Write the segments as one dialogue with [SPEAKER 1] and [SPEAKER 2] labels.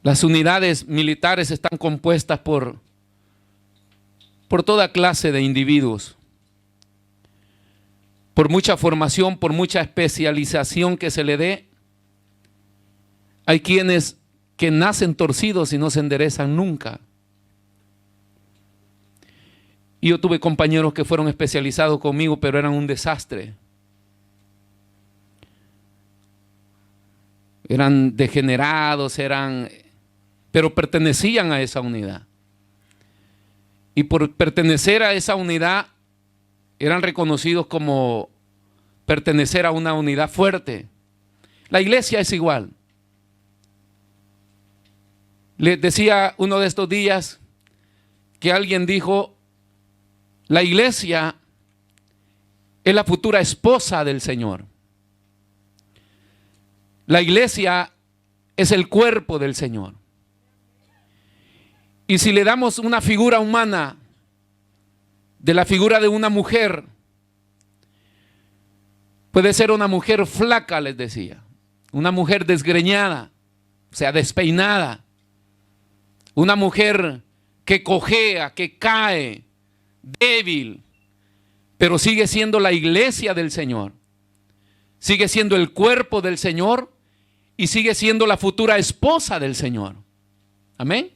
[SPEAKER 1] Las unidades militares están compuestas por toda clase de individuos, por mucha formación, por mucha especialización que se le dé. Hay quienes que nacen torcidos y no se enderezan nunca. Y yo tuve compañeros que fueron especializados conmigo, pero eran un desastre. Eran degenerados, pero pertenecían a esa unidad. Y por pertenecer a esa unidad, eran reconocidos como pertenecer a una unidad fuerte. La iglesia es igual. Les decía uno de estos días que alguien dijo: la iglesia es la futura esposa del Señor. La iglesia es el cuerpo del Señor. Y si le damos una figura humana de la figura de una mujer, puede ser una mujer flaca, les decía, una mujer desgreñada, o sea, despeinada, una mujer que cojea, que cae, débil, pero sigue siendo la iglesia del Señor, sigue siendo el cuerpo del Señor y sigue siendo la futura esposa del Señor. Amén.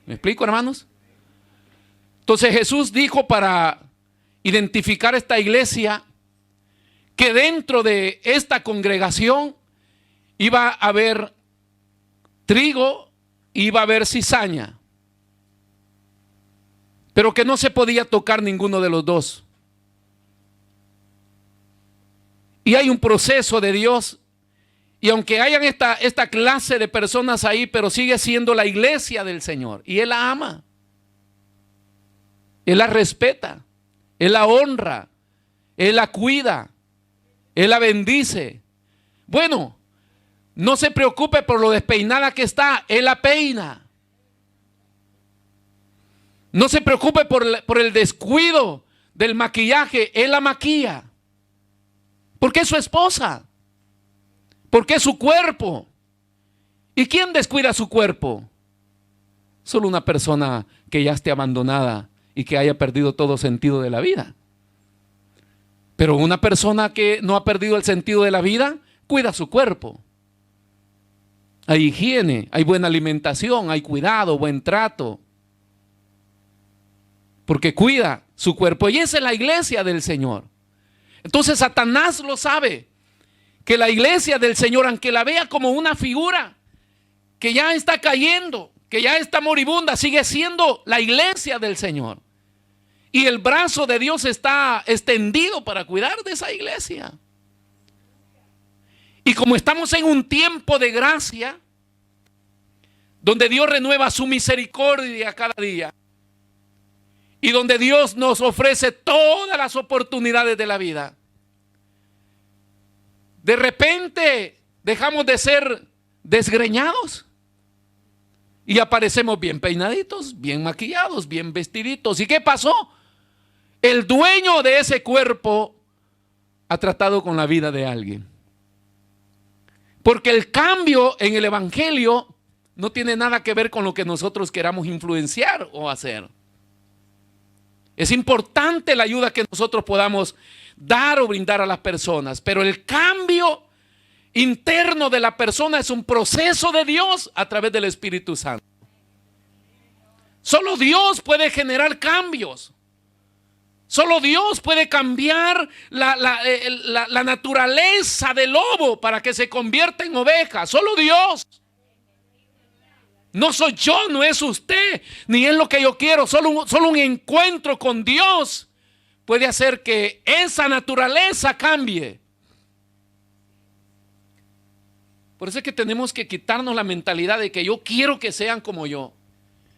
[SPEAKER 1] ¿Me explico, hermanos? Entonces Jesús dijo, para identificar esta iglesia, que dentro de esta congregación iba a haber trigo, iba a haber cizaña, pero que no se podía tocar ninguno de los dos. Y hay un proceso de Dios, y aunque hayan esta clase de personas ahí, pero sigue siendo la iglesia del Señor, y Él la ama, Él la respeta, Él la honra, Él la cuida, Él la bendice. Bueno, no se preocupe por lo despeinada que está, Él la peina. No se preocupe por el descuido del maquillaje, Él la maquilla. Porque es su esposa, porque es su cuerpo. ¿Y quién descuida su cuerpo? Solo una persona que ya esté abandonada y que haya perdido todo sentido de la vida. Pero una persona que no ha perdido el sentido de la vida, cuida su cuerpo. Hay higiene, hay buena alimentación, hay cuidado, buen trato. Porque cuida su cuerpo, y esa es la iglesia del Señor. Entonces Satanás lo sabe, que la iglesia del Señor, aunque la vea como una figura que ya está cayendo, que ya está moribunda, sigue siendo la iglesia del Señor. Y el brazo de Dios está extendido para cuidar de esa iglesia. Y como estamos en un tiempo de gracia, donde Dios renueva su misericordia cada día, y donde Dios nos ofrece todas las oportunidades de la vida, de repente dejamos de ser desgreñados y aparecemos bien peinaditos, bien maquillados, bien vestiditos. ¿Y qué pasó? El dueño de ese cuerpo ha tratado con la vida de alguien. Porque el cambio en el evangelio no tiene nada que ver con lo que nosotros queramos influenciar o hacer. Es importante la ayuda que nosotros podamos dar o brindar a las personas, pero el cambio interno de la persona es un proceso de Dios a través del Espíritu Santo. Solo Dios puede generar cambios. Solo Dios puede cambiar la naturaleza del lobo para que se convierta en oveja. Solo Dios. No soy yo, no es usted, ni es lo que yo quiero. Solo un encuentro con Dios puede hacer que esa naturaleza cambie. Por eso es que tenemos que quitarnos la mentalidad de que yo quiero que sean como yo,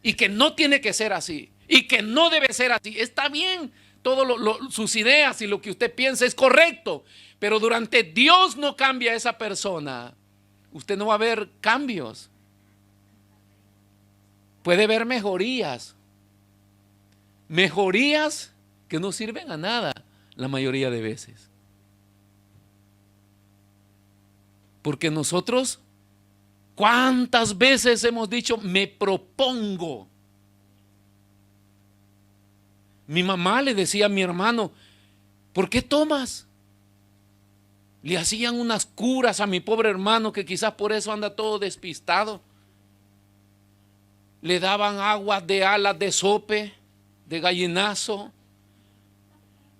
[SPEAKER 1] y que no tiene que ser así, y que no debe ser así. Está bien, todas sus ideas y lo que usted piensa es correcto, pero durante Dios no cambia a esa persona, usted no va a ver cambios. Puede ver mejorías que no sirven a nada la mayoría de veces. Porque nosotros ¿Cuántas veces hemos dicho, me propongo? Mi mamá le decía a mi hermano, ¿por qué tomas? Le hacían unas curas a mi pobre hermano que quizás por eso anda todo despistado. Le daban agua de alas de sope, de gallinazo.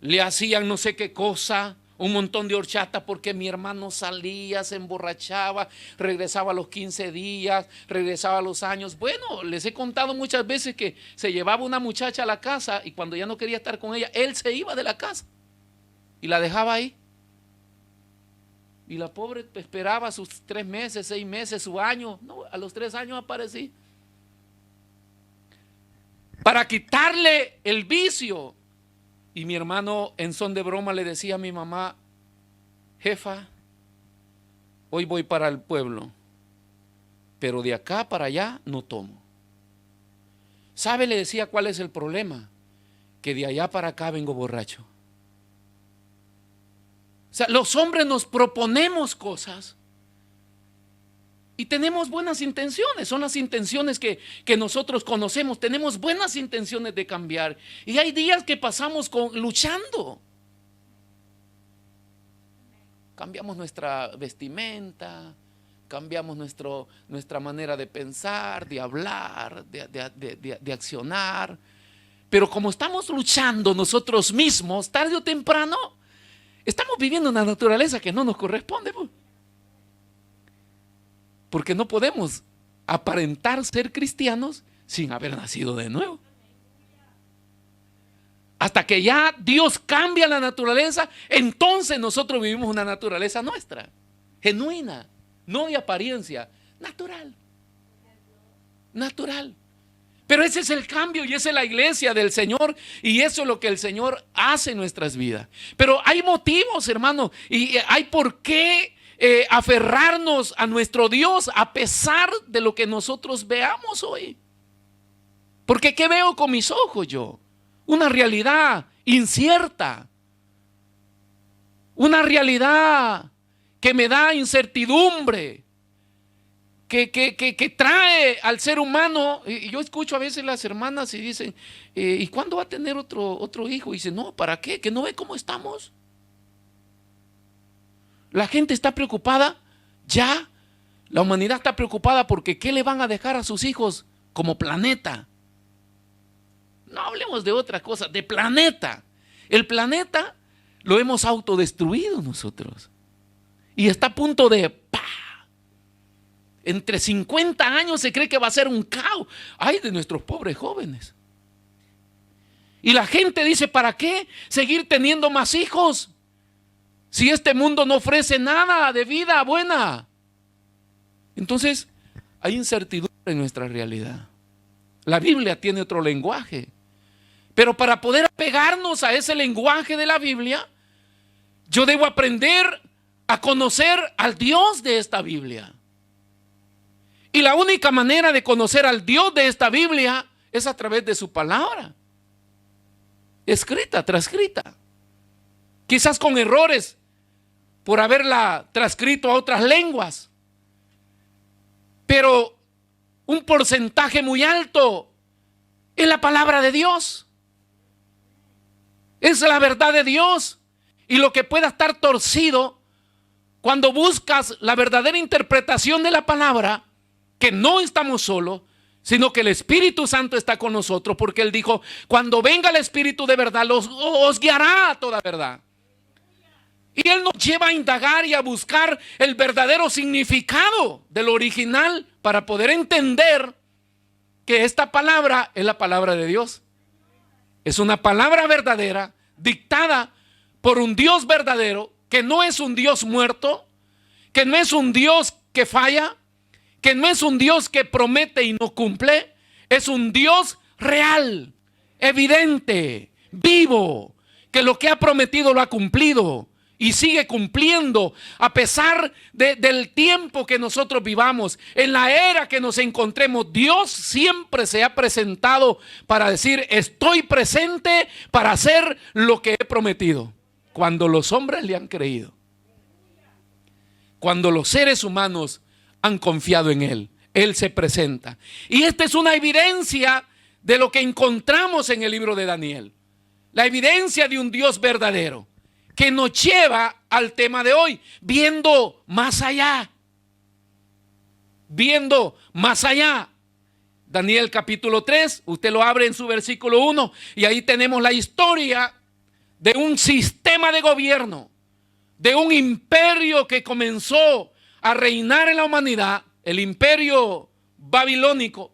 [SPEAKER 1] Le hacían no sé qué cosa, un montón de horchata, porque mi hermano salía, se emborrachaba, regresaba a los 15 días, regresaba a los años. Bueno, les he contado muchas veces que se llevaba una muchacha a la casa y cuando ya no quería estar con ella, él se iba de la casa y la dejaba ahí. Y la pobre esperaba sus 3 meses, 6 meses, su año. No, a los 3 años aparecí. Para quitarle el vicio. Y mi hermano en son de broma le decía a mi mamá, jefa, hoy voy para el pueblo, pero de acá para allá no tomo. ¿Sabe? Le decía cuál es el problema, que de allá para acá vengo borracho. O sea, los hombres nos proponemos cosas y tenemos buenas intenciones, son las intenciones que nosotros conocemos, tenemos buenas intenciones de cambiar y hay días que pasamos luchando. Cambiamos nuestra vestimenta, cambiamos nuestra manera de pensar, de hablar, de accionar, pero como estamos luchando nosotros mismos, tarde o temprano, estamos viviendo una naturaleza que no nos corresponde, porque no podemos aparentar ser cristianos sin haber nacido de nuevo. Hasta que ya Dios cambia la naturaleza, entonces nosotros vivimos una naturaleza nuestra, genuina, no de apariencia, natural. Natural. Pero ese es el cambio y esa es la iglesia del Señor y eso es lo que el Señor hace en nuestras vidas. Pero hay motivos, hermano, y hay por qué aferrarnos a nuestro Dios a pesar de lo que nosotros veamos hoy. Porque ¿qué veo con mis ojos yo? Una realidad incierta, una realidad que me da incertidumbre, que trae al ser humano. Y yo escucho a veces las hermanas y dicen, ¿y cuándo va a tener otro hijo? Y dicen, no, ¿para qué? ¿Que no ve cómo estamos? La gente está preocupada ya, la humanidad está preocupada porque ¿qué le van a dejar a sus hijos como planeta? No hablemos de otra cosa, de planeta. El planeta lo hemos autodestruido nosotros y está a punto de entre 50 años se cree que va a ser un caos. Ay, de nuestros pobres jóvenes. Y la gente dice, ¿para qué seguir teniendo más hijos? Si este mundo no ofrece nada de vida buena. Entonces, hay incertidumbre en nuestra realidad. La Biblia tiene otro lenguaje. Pero para poder apegarnos a ese lenguaje de la Biblia, yo debo aprender a conocer al Dios de esta Biblia. Y la única manera de conocer al Dios de esta Biblia es a través de su palabra. Escrita, transcrita. Quizás con errores por haberla transcrito a otras lenguas. Pero un porcentaje muy alto es la palabra de Dios. Es la verdad de Dios. Y lo que pueda estar torcido, cuando buscas la verdadera interpretación de la palabra, que no estamos solos, sino que el Espíritu Santo está con nosotros, porque Él dijo, cuando venga el Espíritu de verdad, os guiará a toda verdad. Y Él nos lleva a indagar y a buscar el verdadero significado del original para poder entender que esta palabra es la palabra de Dios. Es una palabra verdadera, dictada por un Dios verdadero, que no es un Dios muerto, que no es un Dios que falla, que no es un Dios que promete y no cumple, es un Dios real, evidente, vivo, que lo que ha prometido lo ha cumplido y sigue cumpliendo a pesar del tiempo que nosotros vivamos. En la era que nos encontremos, Dios siempre se ha presentado para decir, estoy presente para hacer lo que he prometido. Cuando los hombres le han creído, cuando los seres humanos han confiado en Él. Él se presenta. Y esta es una evidencia de lo que encontramos en el libro de Daniel. La evidencia de un Dios verdadero que nos lleva al tema de hoy, viendo más allá. Viendo más allá. Daniel capítulo 3, usted lo abre en su versículo 1 y ahí tenemos la historia de un sistema de gobierno, de un imperio que comenzó a reinar en la humanidad, el imperio babilónico,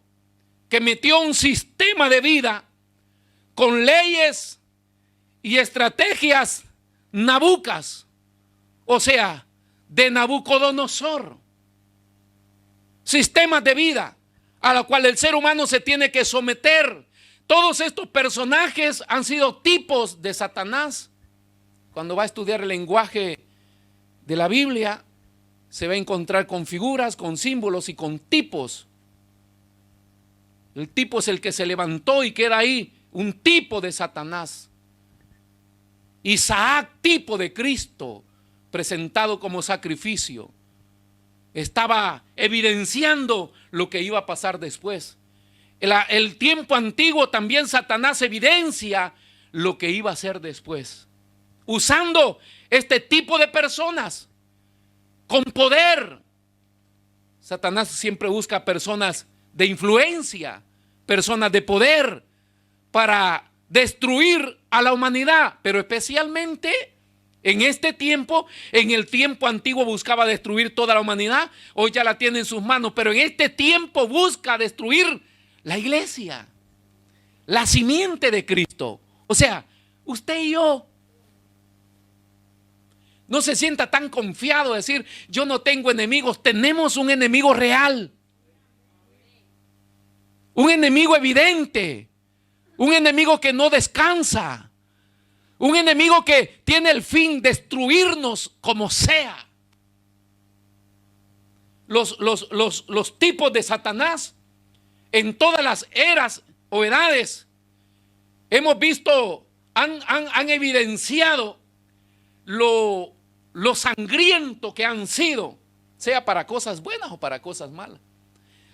[SPEAKER 1] que metió un sistema de vida con leyes y estrategias nabucas, o sea, de Nabucodonosor. Sistemas de vida a la cual el ser humano se tiene que someter. Todos estos personajes han sido tipos de Satanás. Cuando va a estudiar el lenguaje de la Biblia, se va a encontrar con figuras, con símbolos y con tipos. El tipo es el que se levantó y queda ahí, un tipo de Satanás. Isaac, tipo de Cristo, presentado como sacrificio. Estaba evidenciando lo que iba a pasar después. El tiempo antiguo también Satanás evidencia lo que iba a ser después, usando este tipo de personas con poder. Satanás siempre busca personas de influencia, personas de poder para destruir a la humanidad, pero especialmente en este tiempo. En el tiempo antiguo buscaba destruir toda la humanidad, hoy ya la tiene en sus manos, pero en este tiempo busca destruir la iglesia, la simiente de Cristo. O sea, usted y yo. No se sienta tan confiado de decir, yo no tengo enemigos. Tenemos un enemigo real, un enemigo evidente, un enemigo que no descansa, un enemigo que tiene el fin de destruirnos como sea. Los tipos de Satanás en todas las eras o edades hemos visto, han evidenciado lo sangriento que han sido, sea para cosas buenas o para cosas malas.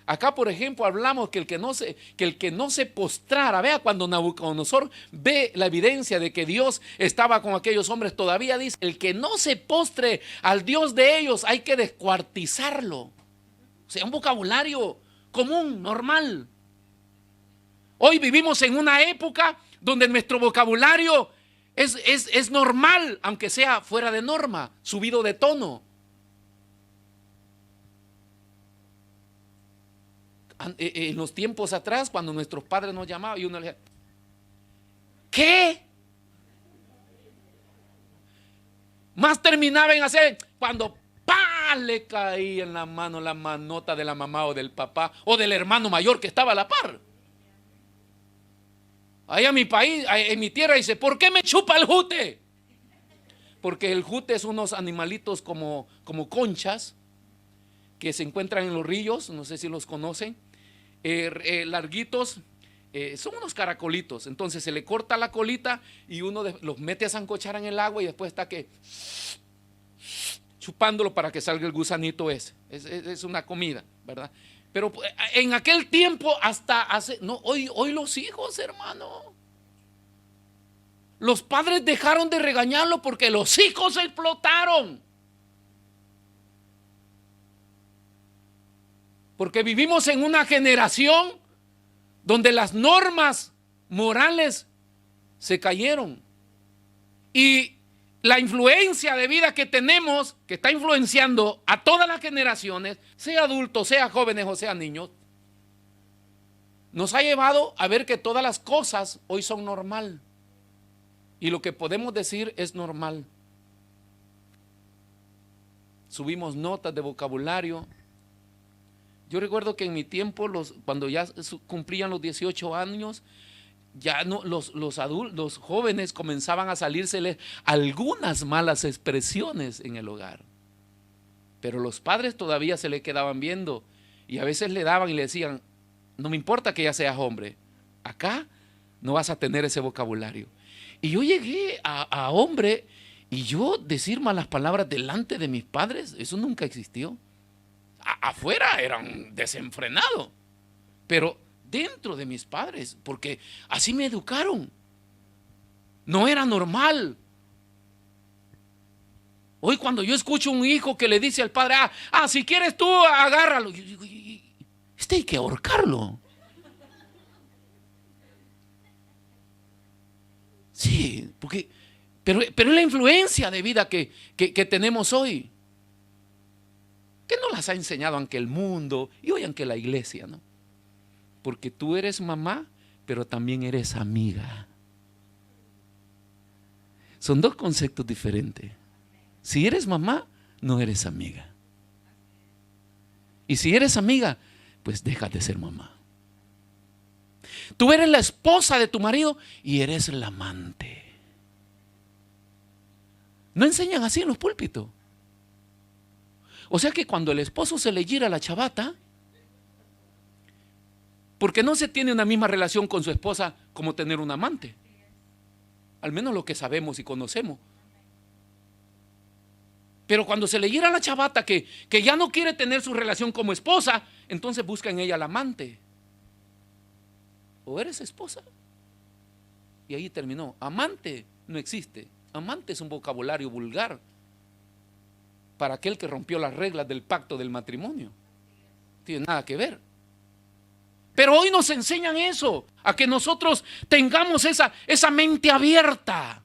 [SPEAKER 1] Acá, por ejemplo, hablamos que el que no se postrara, vea, cuando Nabucodonosor ve la evidencia de que Dios estaba con aquellos hombres, todavía dice, el que no se postre al Dios de ellos, hay que descuartizarlo. O sea, un vocabulario común, normal. Hoy vivimos en una época donde nuestro vocabulario es normal, aunque sea fuera de norma, subido de tono. En los tiempos atrás, cuando nuestros padres nos llamaban y uno le decía, ¿qué? Más terminaba en hacer cuando ¡pah! Le caía en la mano la manota de la mamá o del papá o del hermano mayor que estaba a la par. Allá en mi país, en mi tierra, dice, ¿por qué me chupa el jute? Porque el jute es unos animalitos como conchas que se encuentran en los ríos, no sé si los conocen, larguitos, son unos caracolitos. Entonces se le corta la colita y uno los mete a sancochar en el agua y después está que chupándolo para que salga el gusanito ese. Es una comida, ¿verdad? Pero en aquel tiempo hasta hace, no, hoy los hijos, hermano, los padres dejaron de regañarlo porque los hijos se explotaron. Porque vivimos en una generación donde las normas morales se cayeron. Y la influencia de vida que tenemos, que está influenciando a todas las generaciones, sea adultos, sea jóvenes o sea niños, nos ha llevado a ver que todas las cosas hoy son normal. Y lo que podemos decir es normal. Subimos notas de vocabulario. Yo recuerdo que en mi tiempo, cuando ya cumplían los 18 años, ya no, los jóvenes comenzaban a salírseles algunas malas expresiones en el hogar. Pero los padres todavía se le quedaban viendo y a veces le daban y le decían, no me importa que ya seas hombre, acá no vas a tener ese vocabulario. Y yo llegué a hombre y yo decir malas palabras delante de mis padres, eso nunca existió. Afuera eran desenfrenados, pero dentro de mis padres, porque así me educaron, no era normal. Hoy cuando yo escucho un hijo que le dice al padre, si quieres tú agárralo, yo digo, este hay que ahorcarlo. Sí, pero es la influencia de vida que tenemos hoy, que nos las ha enseñado aunque el mundo y hoy aunque la iglesia, ¿no? Porque tú eres mamá, pero también eres amiga. Son dos conceptos diferentes. Si eres mamá, no eres amiga. Y si eres amiga, pues dejas de ser mamá. Tú eres la esposa de tu marido y eres la amante. ¿No enseñan así en los púlpitos? O sea que cuando el esposo se le gira la chavata, porque no se tiene una misma relación con su esposa como tener un amante. Al menos lo que sabemos y conocemos. Pero cuando se le gira la chavata que ya no quiere tener su relación como esposa, entonces busca en ella al amante. O eres esposa. Y ahí terminó. Amante no existe. Amante es un vocabulario vulgar para aquel que rompió las reglas del pacto del matrimonio. No tiene nada que ver. Pero hoy nos enseñan eso, a que nosotros tengamos esa mente abierta.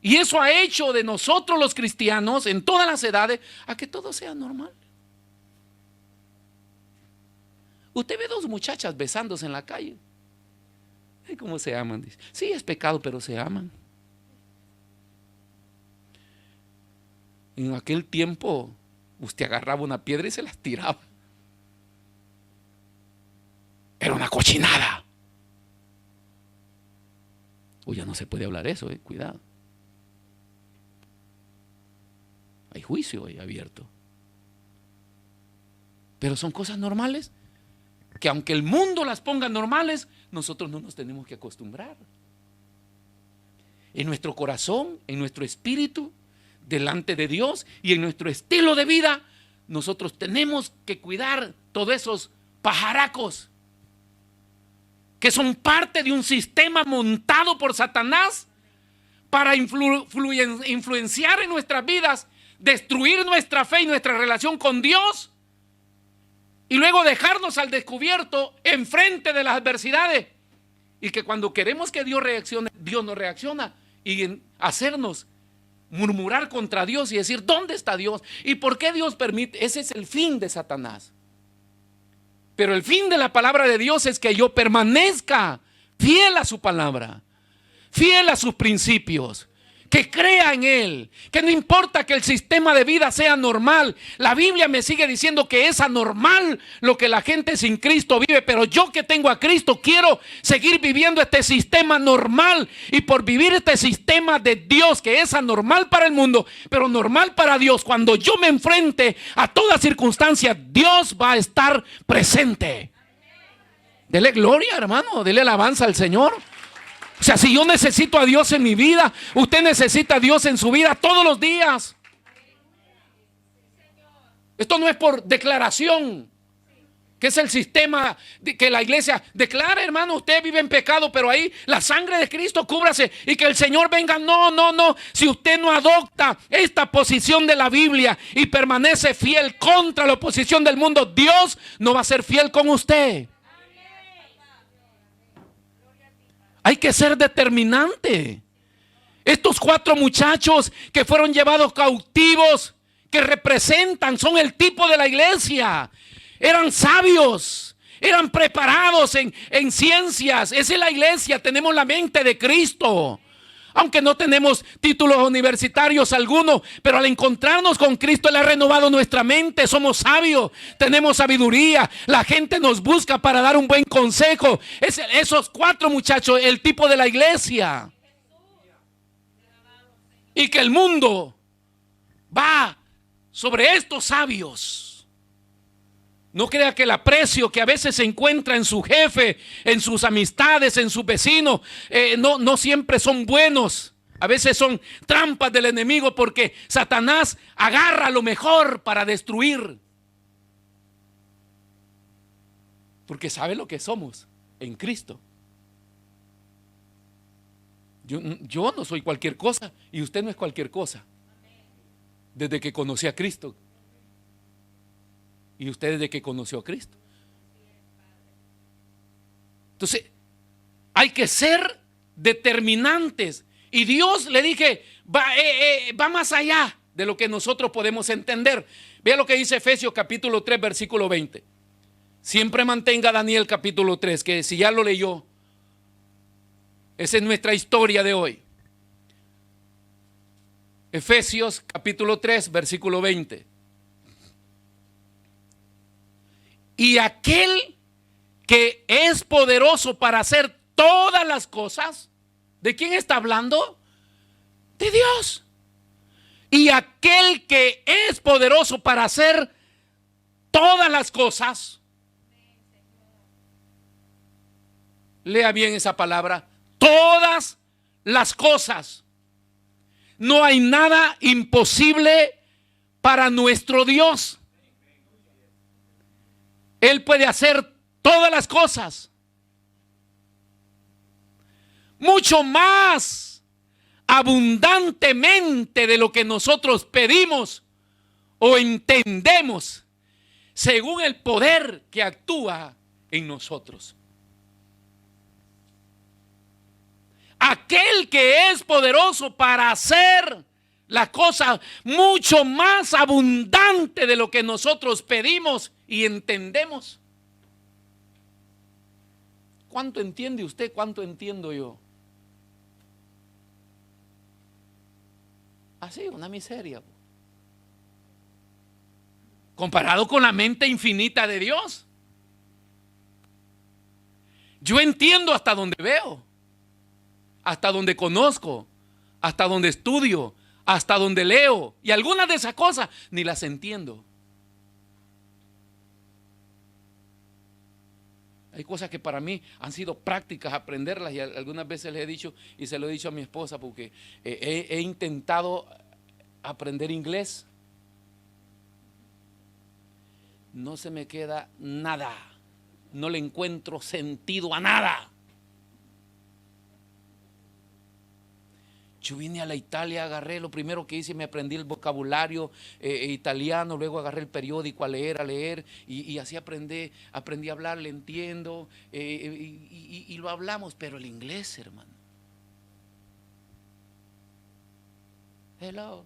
[SPEAKER 1] Y eso ha hecho de nosotros los cristianos en todas las edades a que todo sea normal. Usted ve dos muchachas besándose en la calle. ¿Cómo se aman? Dice. Sí, es pecado, pero se aman. En aquel tiempo usted agarraba una piedra y se las tiraba. Era una cochinada. Hoy ya no se puede hablar eso, cuidado. Hay juicio ahí abierto. Pero son cosas normales que aunque el mundo las ponga normales, nosotros no nos tenemos que acostumbrar. En nuestro corazón, en nuestro espíritu, delante de Dios y en nuestro estilo de vida, nosotros tenemos que cuidar todos esos pajaracos que son parte de un sistema montado por Satanás para influenciar en nuestras vidas, destruir nuestra fe y nuestra relación con Dios y luego dejarnos al descubierto enfrente de las adversidades, y que cuando queremos que Dios reaccione, Dios no reacciona, y en hacernos murmurar contra Dios y decir, ¿dónde está Dios? ¿Y por qué Dios permite? Ese es el fin de Satanás. Pero el fin de la palabra de Dios es que yo permanezca fiel a su palabra, fiel a sus principios, que crea en Él, que no importa que el sistema de vida sea normal. La Biblia me sigue diciendo que es anormal lo que la gente sin Cristo vive, pero yo que tengo a Cristo quiero seguir viviendo este sistema normal, y por vivir este sistema de Dios que es anormal para el mundo, pero normal para Dios, cuando yo me enfrente a toda circunstancia, Dios va a estar presente. Dele gloria, hermano, dele alabanza al Señor. O sea, si yo necesito a Dios en mi vida, usted necesita a Dios en su vida todos los días. Esto no es por declaración, que es el sistema que la iglesia declara, hermano, usted vive en pecado, pero ahí la sangre de Cristo cúbrase y que el Señor venga. No, no, no. Si usted no adopta esta posición de la Biblia y permanece fiel contra la oposición del mundo, Dios no va a ser fiel con usted. Hay que ser determinante. Estos 4 muchachos que fueron llevados cautivos, que representan, son el tipo de la iglesia. Eran sabios, eran preparados en ciencias. Esa es la iglesia, tenemos la mente de Cristo. Aunque no tenemos títulos universitarios algunos, pero al encontrarnos con Cristo, Él ha renovado nuestra mente. Somos sabios, tenemos sabiduría. La gente nos busca para dar un buen consejo. Esos 4 muchachos, el tipo de la iglesia. Y que el mundo va sobre estos sabios. No crea que el aprecio que a veces se encuentra en su jefe, en sus amistades, en sus vecinos, no siempre son buenos. A veces son trampas del enemigo, porque Satanás agarra lo mejor para destruir. Porque sabe lo que somos en Cristo. Yo no soy cualquier cosa y usted no es cualquier cosa. Desde que conocí a Cristo. Y usted desde que conoció a Cristo. Entonces, hay que ser determinantes. Y Dios, le dije, va más allá de lo que nosotros podemos entender. Vea lo que dice Efesios capítulo 3, versículo 20. Siempre mantenga Daniel capítulo 3, que si ya lo leyó, esa es nuestra historia de hoy. Efesios capítulo 3, versículo 20. Y aquel que es poderoso para hacer todas las cosas, ¿de quién está hablando? De Dios. Y aquel que es poderoso para hacer todas las cosas, lea bien esa palabra, todas las cosas. No hay nada imposible para nuestro Dios. Él puede hacer todas las cosas. Mucho más abundantemente de lo que nosotros pedimos o entendemos, según el poder que actúa en nosotros. Aquel que es poderoso para hacer la cosa mucho más abundante de lo que nosotros pedimos y entendemos. ¿Cuánto entiende usted? ¿Cuánto entiendo yo? Así, una miseria. Comparado con la mente infinita de Dios. Yo entiendo hasta donde veo, hasta donde conozco, hasta donde estudio, hasta donde leo. Y algunas de esas cosas ni las entiendo. Hay cosas que para mí han sido prácticas aprenderlas y algunas veces les he dicho y se lo he dicho a mi esposa porque he intentado aprender inglés. No se me queda nada. No le encuentro sentido a nada. Yo vine a la Italia, agarré, lo primero que hice, me aprendí el vocabulario italiano, luego agarré el periódico a leer y así aprendí a hablar, le entiendo y lo hablamos, pero el inglés, hermano. Hello.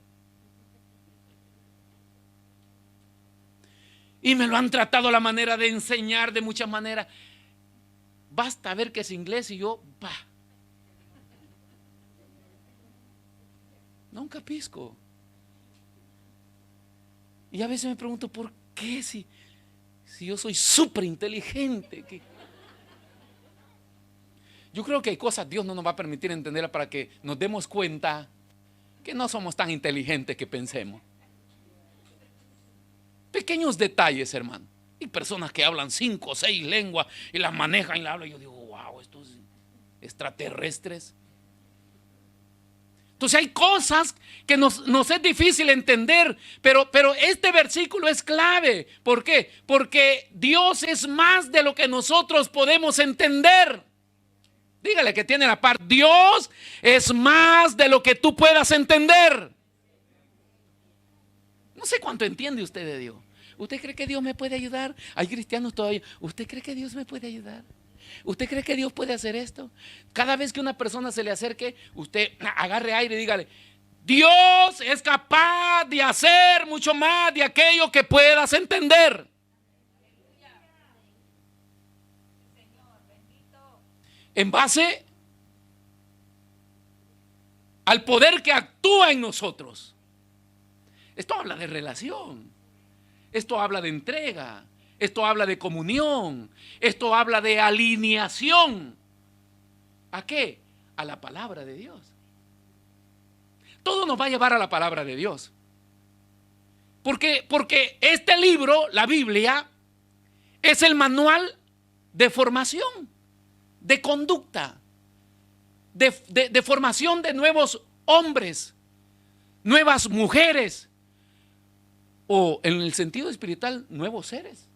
[SPEAKER 1] Y me lo han tratado a la manera de enseñar de muchas maneras. Basta ver que es inglés y yo, nunca pisco. Y a veces me pregunto, ¿por qué si yo soy súper inteligente? Yo creo que hay cosas Dios no nos va a permitir entenderlas para que nos demos cuenta que no somos tan inteligentes que pensemos. Pequeños detalles, hermano. Hay personas que hablan 5 o 6 lenguas y las manejan y las hablan. Y yo digo, wow, estos extraterrestres. Entonces hay cosas que nos es difícil entender, pero este versículo es clave. ¿Por qué? Porque Dios es más de lo que nosotros podemos entender. Dígale que tiene la par. Dios es más de lo que tú puedas entender. No sé cuánto entiende usted de Dios. ¿Usted cree que Dios me puede ayudar? Hay cristianos todavía. ¿Usted cree que Dios me puede ayudar? ¿Usted cree que Dios puede hacer esto? Cada vez que una persona se le acerque, usted agarre aire y dígale, Dios es capaz de hacer mucho más de aquello que puedas entender. En base al poder que actúa en nosotros. Esto habla de relación. Esto habla de entrega. Esto habla de comunión. Esto habla de alineación. ¿A qué? A la palabra de Dios. Todo nos va a llevar a la palabra de Dios. Porque este libro, la Biblia, es el manual de formación, de conducta, de formación de nuevos hombres, nuevas mujeres, o en el sentido espiritual, nuevos seres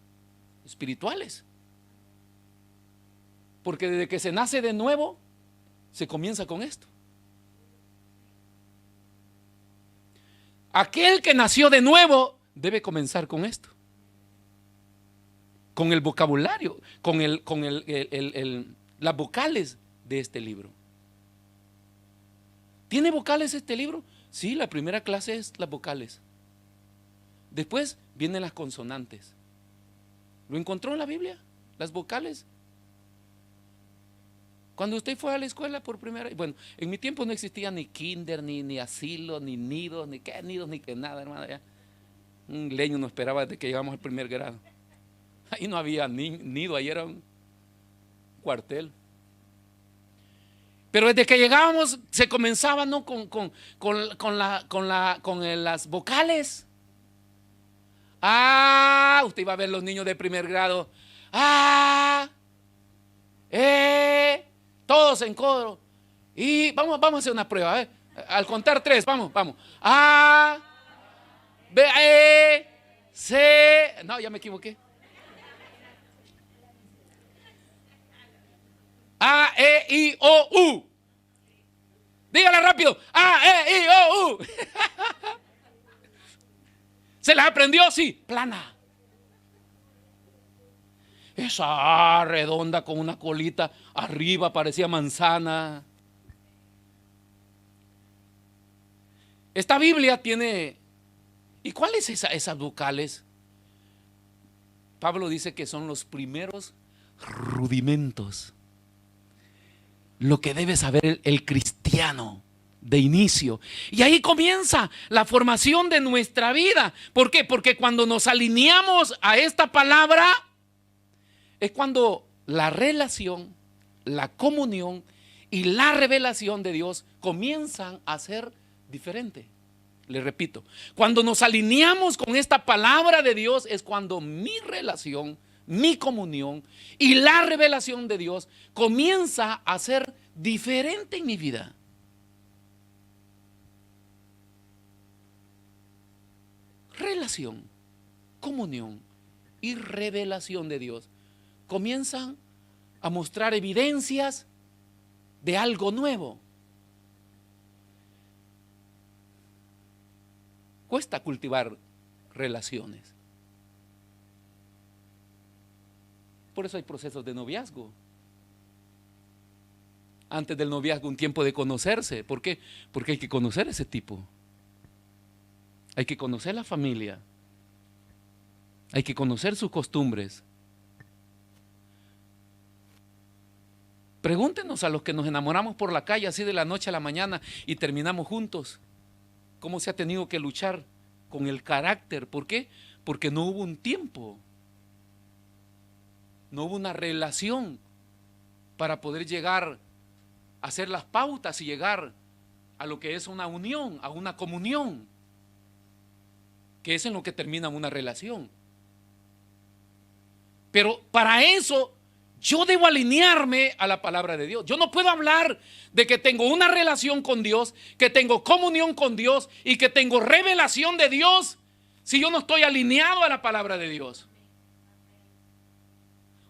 [SPEAKER 1] espirituales. Porque desde que se nace de nuevo, se comienza con esto. Aquel que nació de nuevo debe comenzar con esto. Con el vocabulario, con las vocales de este libro. ¿Tiene vocales este libro? Sí, la primera clase es las vocales. Después vienen las consonantes. ¿Lo encontró en la Biblia? Las vocales. Cuando usted fue a la escuela por primera vez, bueno, en mi tiempo no existía ni kinder, ni asilo, ni nidos, ni que nada, hermano. Ya. Un leño nos esperaba desde que llegamos al primer grado. Ahí no había nido, ahí era un cuartel. Pero desde que llegábamos se comenzaba, ¿no?, con las vocales. Ah, usted iba a ver los niños de primer grado. Ah, todos en coro. Y vamos a hacer una prueba. Al contar 3, vamos. A, B, E, C. No, ya me equivoqué. A, E, I, O, U. Dígala rápido. A, E, I, O, U. ¿Se las aprendió? Sí. Plana. Esa redonda con una colita arriba parecía manzana. Esta Biblia tiene... ¿Y cuáles esas vocales? Pablo dice que son los primeros rudimentos. Lo que debe saber el cristiano de inicio. Y ahí comienza la formación de nuestra vida. ¿Por qué? Porque cuando nos alineamos a esta palabra, es cuando la relación, la comunión y la revelación de Dios comienzan a ser diferentes. Les repito, cuando nos alineamos con esta palabra de Dios es cuando mi relación, mi comunión y la revelación de Dios comienza a ser diferente en mi vida. Relación, comunión y revelación de Dios comienzan a mostrar evidencias de algo nuevo. Cuesta cultivar relaciones. Por eso hay procesos de noviazgo. Antes del noviazgo, un tiempo de conocerse. ¿Por qué? Porque hay que conocer a ese tipo. Hay que conocer la familia. Hay que conocer sus costumbres. Pregúntenos a los que nos enamoramos por la calle así de la noche a la mañana y terminamos juntos. ¿Cómo se ha tenido que luchar con el carácter? ¿Por qué? Porque no hubo un tiempo. No hubo una relación para poder llegar a hacer las pautas y llegar a lo que es una unión, a una comunión, que es en lo que termina una relación. Pero para eso yo debo alinearme a la palabra de Dios. Yo no puedo hablar de que tengo una relación con Dios, que tengo comunión con Dios y que tengo revelación de Dios si yo no estoy alineado a la palabra de Dios.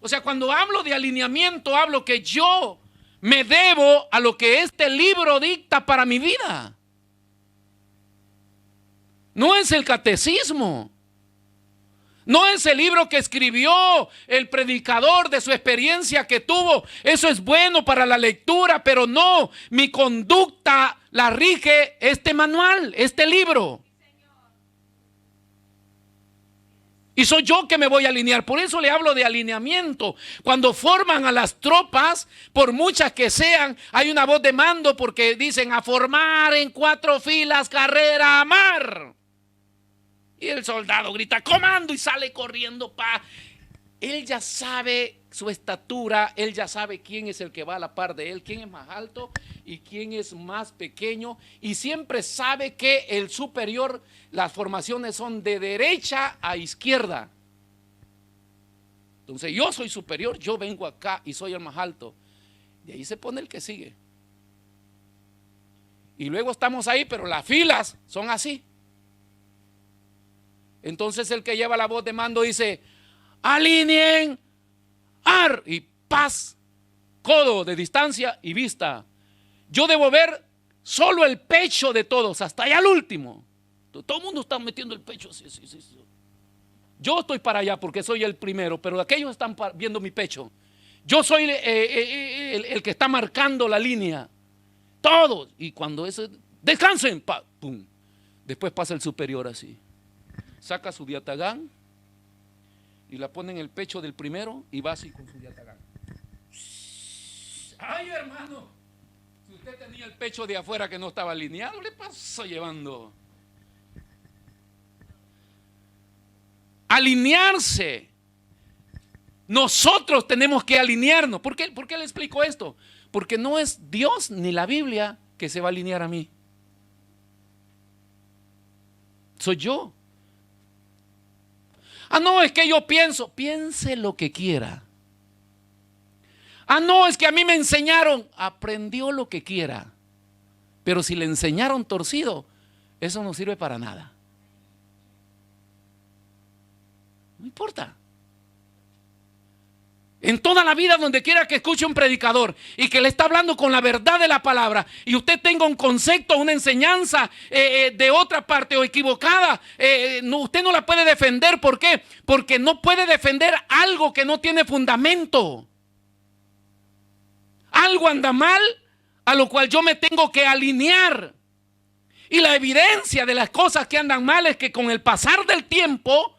[SPEAKER 1] O sea, cuando hablo de alineamiento, hablo que yo me debo a lo que este libro dicta para mi vida. No es el catecismo. No es el libro que escribió el predicador de su experiencia que tuvo. Eso es bueno para la lectura, pero no, mi conducta la rige este manual, este libro. Y soy yo que me voy a alinear. Por eso le hablo de alineamiento. Cuando forman a las tropas, por muchas que sean, hay una voz de mando porque dicen a formar en 4 filas, carrera a mar. Y el soldado grita comando y sale corriendo. Él ya sabe su estatura, él ya sabe quién es el que va a la par de él, quién es más alto y quién es más pequeño. Y siempre sabe que el superior, las formaciones son de derecha a izquierda. Entonces yo soy superior, yo vengo acá y soy el más alto. Y ahí se pone el que sigue. Y luego estamos ahí, pero las filas son así. Entonces el que lleva la voz de mando dice, alineen, ar, y paz. codo de distancia y vista. Yo debo ver solo el pecho de todos, hasta allá al último. Todo el mundo está metiendo el pecho así, así, así. Yo estoy para allá porque soy el primero, pero aquellos están viendo mi pecho. Yo soy el que está marcando la línea. Todos. Y cuando eso, descansen, pum. Después pasa el superior así. Saca su diatagán y la pone en el pecho del primero y va así con su diatagán. Ay, hermano, si usted tenía el pecho de afuera que no estaba alineado, le pasó llevando. Alinearse. Nosotros tenemos que alinearnos. ¿Por qué le explico esto? Porque no es Dios ni la Biblia que se va a alinear a mí. Soy yo. Ah, no, es que yo pienso. Piense lo que quiera. Ah, no, es que a mí me enseñaron. Aprendió lo que quiera. Pero si le enseñaron torcido, eso no sirve para nada. No importa. En toda la vida, donde quiera que escuche un predicador y que le está hablando con la verdad de la palabra y usted tenga un concepto, una enseñanza de otra parte o equivocada, usted no la puede defender. ¿Por qué? Porque no puede defender algo que no tiene fundamento. Algo anda mal, a lo cual yo me tengo que alinear. Y la evidencia de las cosas que andan mal es que con el pasar del tiempo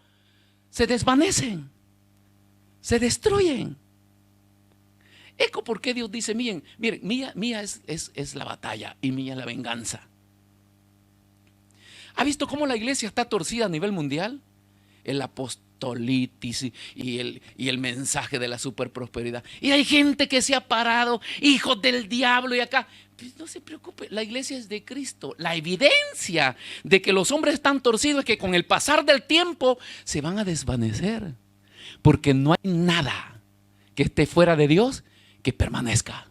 [SPEAKER 1] se desvanecen, se destruyen. Eco, ¿por qué Dios dice, miren, mía es la batalla y mía la venganza? ¿Ha visto cómo la iglesia está torcida a nivel mundial? El apostolitis y el mensaje de la superprosperidad. Y hay gente que se ha parado, hijos del diablo, y acá. Pues no se preocupe, la iglesia es de Cristo. La evidencia de que los hombres están torcidos es que con el pasar del tiempo se van a desvanecer. Porque no hay nada que esté fuera de Dios que permanezca.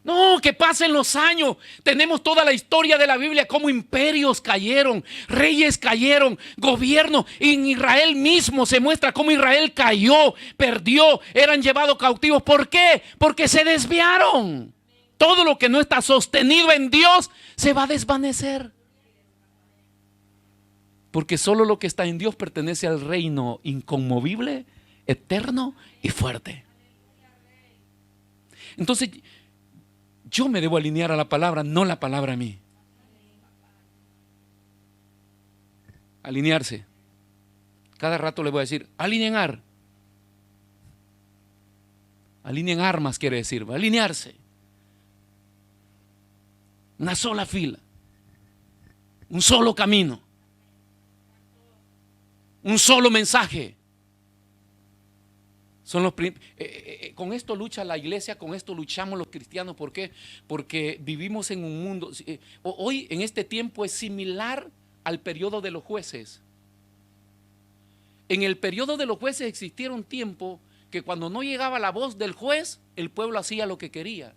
[SPEAKER 1] No, que pasen los años. Tenemos toda la historia de la Biblia, cómo imperios cayeron, reyes cayeron, gobiernos. En Israel mismo se muestra cómo Israel cayó, perdió, eran llevados cautivos. ¿Por qué? Porque se desviaron. Todo lo que no está sostenido en Dios se va a desvanecer. Porque solo lo que está en Dios pertenece al reino inconmovible, eterno y fuerte. Entonces, yo me debo alinear a la palabra, no la palabra a mí. Alinearse. Cada rato le voy a decir, alinear. Alineen armas quiere decir, alinearse. Una sola fila. Un solo camino. Un solo mensaje. Son con esto lucha la iglesia, con esto luchamos los cristianos. ¿Por qué? Porque vivimos en un mundo. Hoy, en este tiempo, es similar al periodo de los jueces. En el periodo de los jueces existiera un tiempo que cuando no llegaba la voz del juez, el pueblo hacía lo que quería.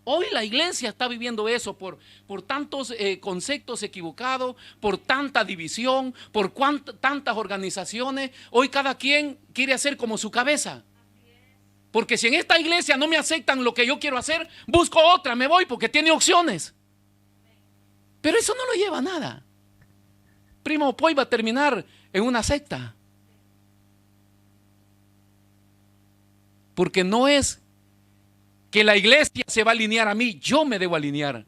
[SPEAKER 1] Hoy la iglesia está viviendo eso por tantos conceptos equivocados, por tanta división, por tantas organizaciones. Hoy cada quien quiere hacer como su cabeza. Porque si en esta iglesia no me aceptan lo que yo quiero hacer, busco otra, me voy porque tiene opciones. Pero eso no lo lleva a nada. Primo o va a terminar en una secta. Porque no es que la iglesia se va a alinear a mí, yo me debo alinear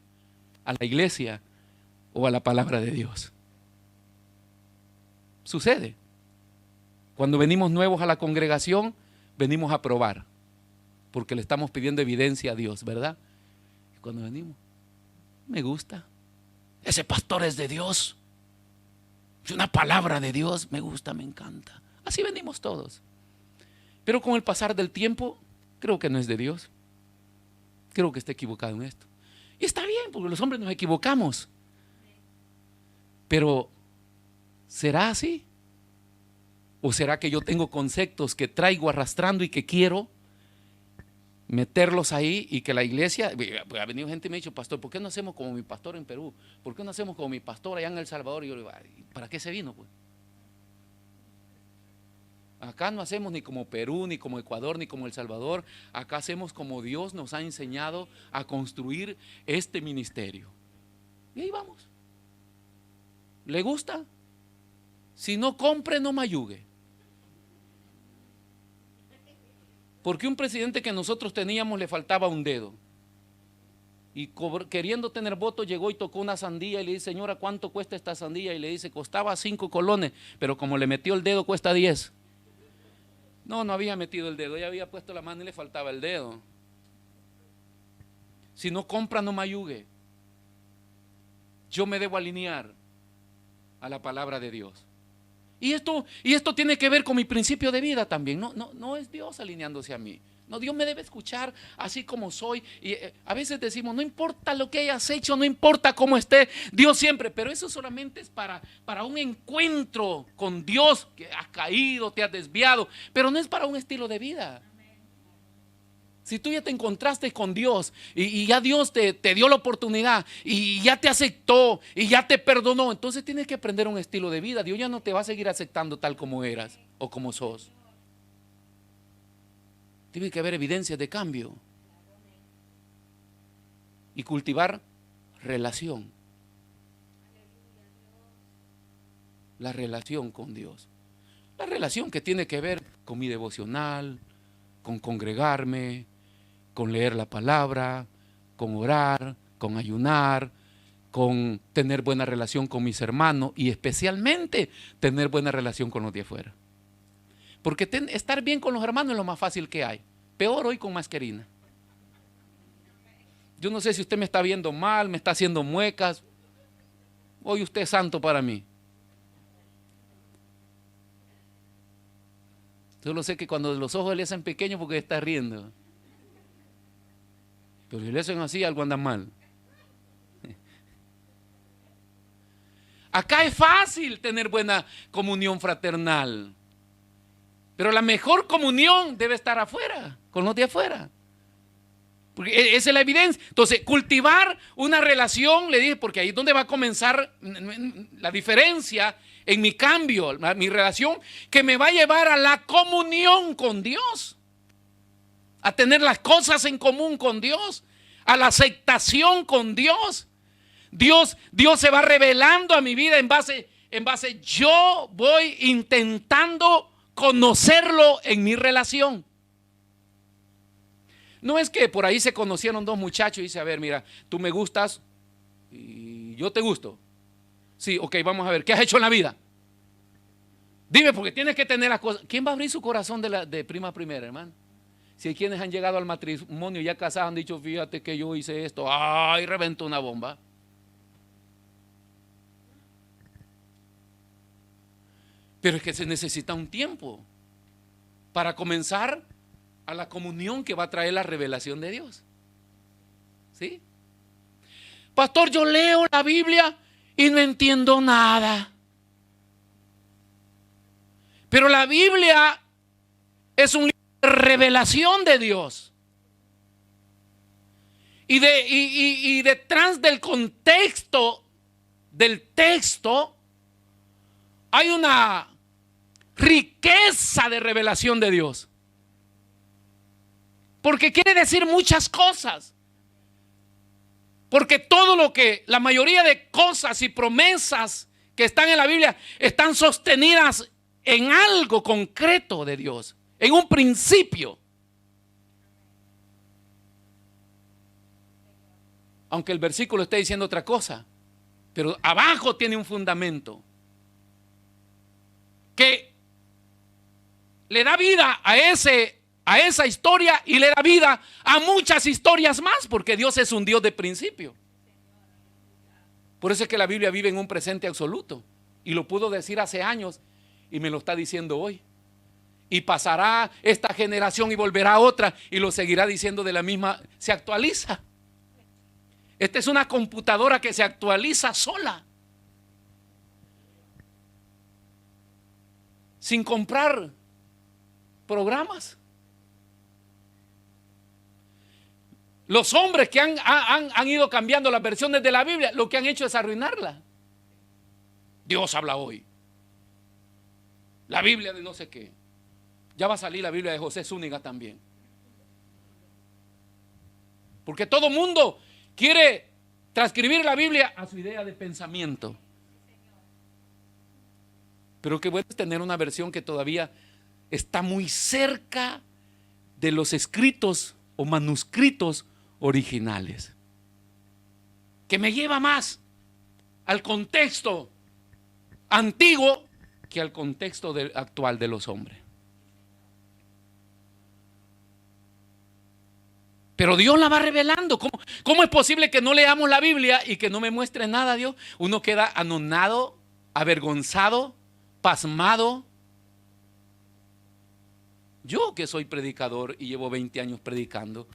[SPEAKER 1] a la iglesia o a la palabra de Dios. Sucede. Cuando venimos nuevos a la congregación, venimos a probar, porque le estamos pidiendo evidencia a Dios, ¿verdad? Y cuando venimos, me gusta. Ese pastor es de Dios. Es una palabra de Dios, me gusta, me encanta. Así venimos todos. Pero con el pasar del tiempo, creo que no es de Dios. Creo que está equivocado en esto. Y está bien, porque los hombres nos equivocamos. Pero, ¿será así? ¿O será que yo tengo conceptos que traigo arrastrando y que quiero meterlos ahí y que la iglesia? Ha venido gente y me ha dicho, pastor, ¿por qué no hacemos como mi pastor en Perú? ¿Por qué no hacemos como mi pastor allá en El Salvador? Y yo le digo, ¿para qué se vino? Pues? Acá no hacemos ni como Perú, ni como Ecuador, ni como El Salvador. Acá hacemos como Dios nos ha enseñado a construir este ministerio. Y ahí vamos. ¿Le gusta? Si no, compre, no mayugue. Porque un presidente que nosotros teníamos le faltaba un dedo. Y queriendo tener votos llegó y tocó una sandía y le dice, señora, ¿cuánto cuesta esta sandía? Y le dice, costaba 5 colones, pero como le metió el dedo cuesta 10. No, no había metido el dedo, ya había puesto la mano y le faltaba el dedo. Si no compra, no mayugue. Yo me debo alinear a la palabra de Dios. Y esto tiene que ver con mi principio de vida también. No es Dios alineándose a mí. No, Dios me debe escuchar así como soy. Y a veces decimos, no importa lo que hayas hecho, no importa cómo esté, Dios siempre. Pero eso solamente es para un encuentro con Dios, que has caído, te has desviado. Pero no es para un estilo de vida. Si tú ya te encontraste con Dios y ya Dios te dio la oportunidad y ya te aceptó y ya te perdonó, entonces tienes que aprender un estilo de vida. Dios ya no te va a seguir aceptando tal como eras o como sos. Tiene que haber evidencias de cambio y cultivar relación. La relación con Dios. La relación que tiene que ver con mi devocional, con congregarme, con leer la palabra, con orar, con ayunar, con tener buena relación con mis hermanos y especialmente tener buena relación con los de afuera. Porque estar bien con los hermanos es lo más fácil que hay. Peor hoy con mascarina. Yo no sé si usted me está viendo mal, me está haciendo muecas. Hoy usted es santo para mí. Solo sé que cuando los ojos le hacen pequeños porque está riendo. Pero si le hacen así, algo anda mal. Acá es fácil tener buena comunión fraternal. Pero la mejor comunión debe estar afuera, con los de afuera. Porque esa es la evidencia. Entonces, cultivar una relación, le dije, porque ahí es donde va a comenzar la diferencia en mi cambio, mi relación, que me va a llevar a la comunión con Dios. A tener las cosas en común con Dios, a la aceptación con Dios. Dios se va revelando a mi vida en base, yo voy intentando conocerlo en mi relación. No es que por ahí se conocieron dos muchachos y dice, a ver, mira, tú me gustas y yo te gusto. Sí, ok, vamos a ver, ¿qué has hecho en la vida? Dime, porque tienes que tener las cosas. ¿Quién va a abrir su corazón de prima primera, hermano? Si hay quienes han llegado al matrimonio ya casados, han dicho, fíjate que yo hice esto, ay, reventó una bomba. Pero es que se necesita un tiempo para comenzar a la comunión que va a traer la revelación de Dios. ¿Sí? Pastor, yo leo la Biblia y no entiendo nada. Pero la Biblia es un libro de revelación de Dios. Y detrás del contexto del texto hay una riqueza de revelación de Dios. Porque quiere decir muchas cosas. Porque la mayoría de cosas y promesas que están en la Biblia están sostenidas en algo concreto de Dios, en un principio. Aunque el versículo esté diciendo otra cosa, pero abajo tiene un fundamento que le da vida a esa historia y le da vida a muchas historias más, porque Dios es un Dios de principio. Por eso es que la Biblia vive en un presente absoluto, y lo pudo decir hace años y me lo está diciendo hoy. Y pasará esta generación y volverá otra y lo seguirá diciendo de la misma. Se actualiza. Esta es una computadora que se actualiza sola, sin comprar programas. Los hombres que han ido cambiando las versiones de la Biblia, lo que han hecho es arruinarla. Dios habla hoy. La Biblia de no sé qué. Ya va a salir la Biblia de José Zúñiga también. Porque todo mundo quiere transcribir la Biblia a su idea de pensamiento. Pero qué bueno es tener una versión que todavía está muy cerca de los escritos o manuscritos originales, que me lleva más al contexto antiguo que al contexto actual de los hombres. Pero Dios la va revelando. ¿Cómo es posible que no leamos la Biblia y que no me muestre nada Dios? Uno queda anonadado, avergonzado, pasmado. Yo que soy predicador y llevo 20 años predicando,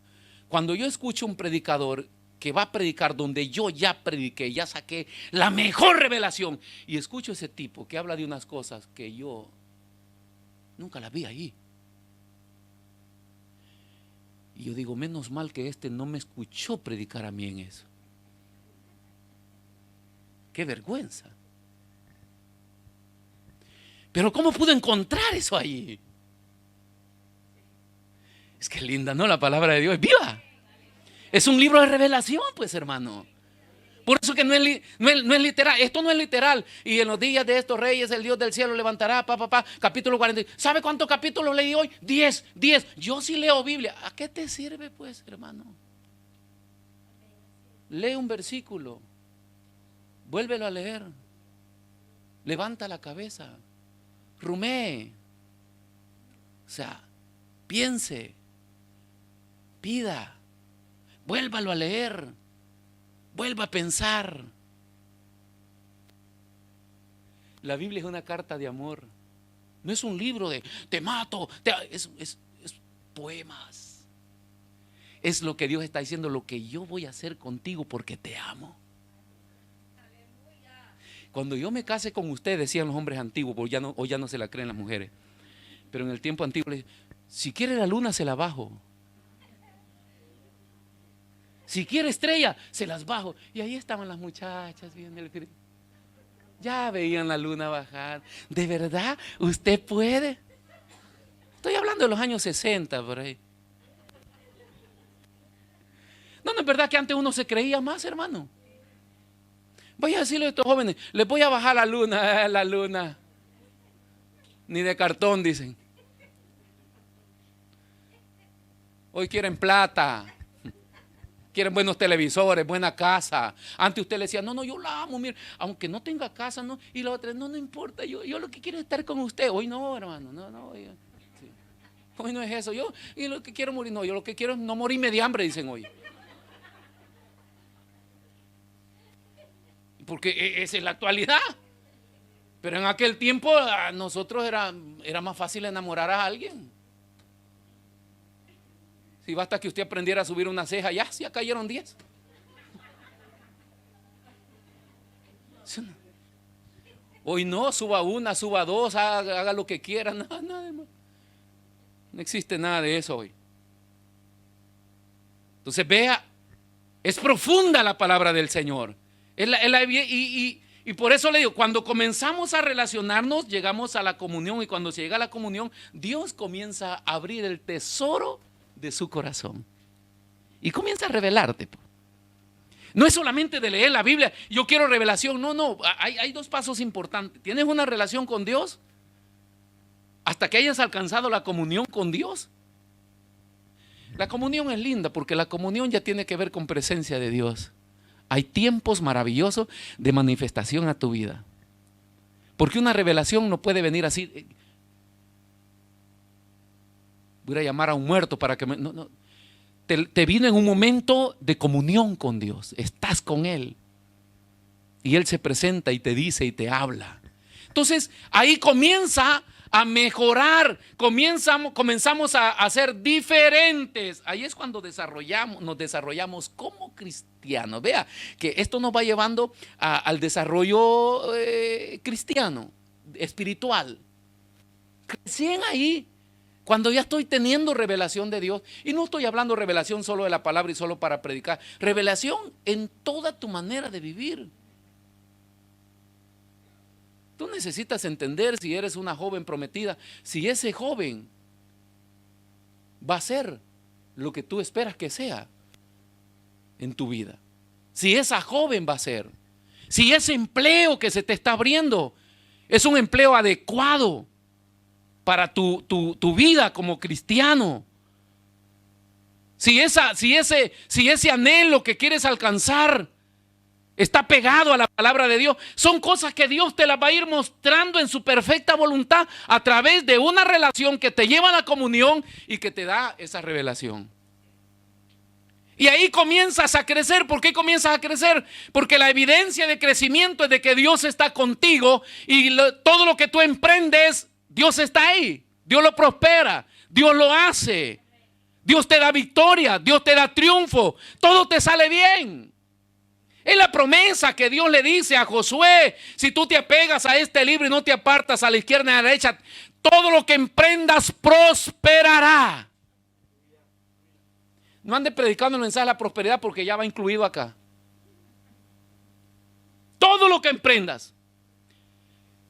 [SPEAKER 1] cuando yo escucho un predicador que va a predicar donde yo ya prediqué, ya saqué la mejor revelación, y escucho ese tipo que habla de unas cosas que yo nunca las vi ahí, y yo digo, menos mal que este no me escuchó predicar a mí en eso. Qué vergüenza. Pero ¿cómo pude encontrar eso ahí? Es que linda, ¿no? La palabra de Dios es viva. Es un libro de revelación, pues, hermano. Por eso que no es literal. Esto no es literal. Y en los días de estos reyes, el Dios del cielo levantará, capítulo 40. ¿Sabe cuántos capítulos leí hoy? 10. Yo sí leo Biblia. ¿A qué te sirve, pues, hermano? Lee un versículo. Vuélvelo a leer. Levanta la cabeza. Rumee. O sea, piense. Pida. Vuélvalo a leer. Vuelva a pensar. La Biblia es una carta de amor. No es un libro de te mato. Es poemas. Es lo que Dios está diciendo, lo que yo voy a hacer contigo porque te amo. Cuando yo me case con usted, decían los hombres antiguos, porque hoy ya no se la creen las mujeres, pero en el tiempo antiguo, si quiere la luna se la bajo. Si quiere estrella, se las bajo. Y ahí estaban las muchachas viendo el frío. Ya veían la luna bajar. ¿De verdad usted puede? Estoy hablando de los años 60 por ahí. No es verdad que antes uno se creía más, hermano. Voy a decirle a estos jóvenes, les voy a bajar la luna. Ni de cartón, dicen. Hoy quieren plata. Quieren buenos televisores, buena casa. Antes usted le decía, no, yo la amo, mire, aunque no tenga casa, no. Y la otra, no importa, yo lo que quiero es estar con usted. Hoy no, hermano, no. Sí. Hoy no es eso. Yo lo que quiero morir, no, yo lo que quiero es no morirme de hambre, dicen hoy. Porque esa es la actualidad. Pero en aquel tiempo a nosotros era más fácil enamorar a alguien. Si basta que usted aprendiera a subir una ceja, ya cayeron 10. Hoy no, suba una, suba dos, haga lo que quiera, nada más. No existe nada de eso hoy. Entonces vea, es profunda la palabra del Señor. Y por eso le digo, cuando comenzamos a relacionarnos, llegamos a la comunión, y cuando se llega a la comunión, Dios comienza a abrir el tesoro de su corazón y comienza a revelarte. No es solamente de leer la Biblia, yo quiero revelación. No, hay dos pasos importantes. Tienes una relación con Dios hasta que hayas alcanzado la comunión con Dios. La comunión es linda porque la comunión ya tiene que ver con presencia de Dios. Hay tiempos maravillosos de manifestación a tu vida, porque una revelación no puede venir así. Voy a llamar a un muerto para que no. Te vino en un momento de comunión con Dios. Estás con Él y Él se presenta y te dice y te habla. Entonces ahí comienza a mejorar, comenzamos a ser diferentes. Ahí es cuando nos desarrollamos como cristianos. Vea que esto nos va llevando al desarrollo cristiano, espiritual. Recién ahí, cuando ya estoy teniendo revelación de Dios, y no estoy hablando revelación solo de la palabra y solo para predicar, revelación en toda tu manera de vivir. Tú necesitas entender, si eres una joven prometida, si ese joven va a ser lo que tú esperas que sea en tu vida. Si esa joven va a ser, si ese empleo que se te está abriendo es un empleo adecuado para tu vida como cristiano. Si ese anhelo que quieres alcanzar está pegado a la palabra de Dios, son cosas que Dios te las va a ir mostrando en su perfecta voluntad a través de una relación que te lleva a la comunión y que te da esa revelación. Y ahí comienzas a crecer. ¿Por qué comienzas a crecer? Porque la evidencia de crecimiento es de que Dios está contigo y todo lo que tú emprendes, Dios está ahí. Dios lo prospera, Dios lo hace. Dios te da victoria, Dios te da triunfo, todo te sale bien. Es la promesa que Dios le dice a Josué: si tú te apegas a este libro y no te apartas a la izquierda y a la derecha, todo lo que emprendas prosperará. No ande predicando el mensaje de la prosperidad porque ya va incluido acá. Todo lo que emprendas.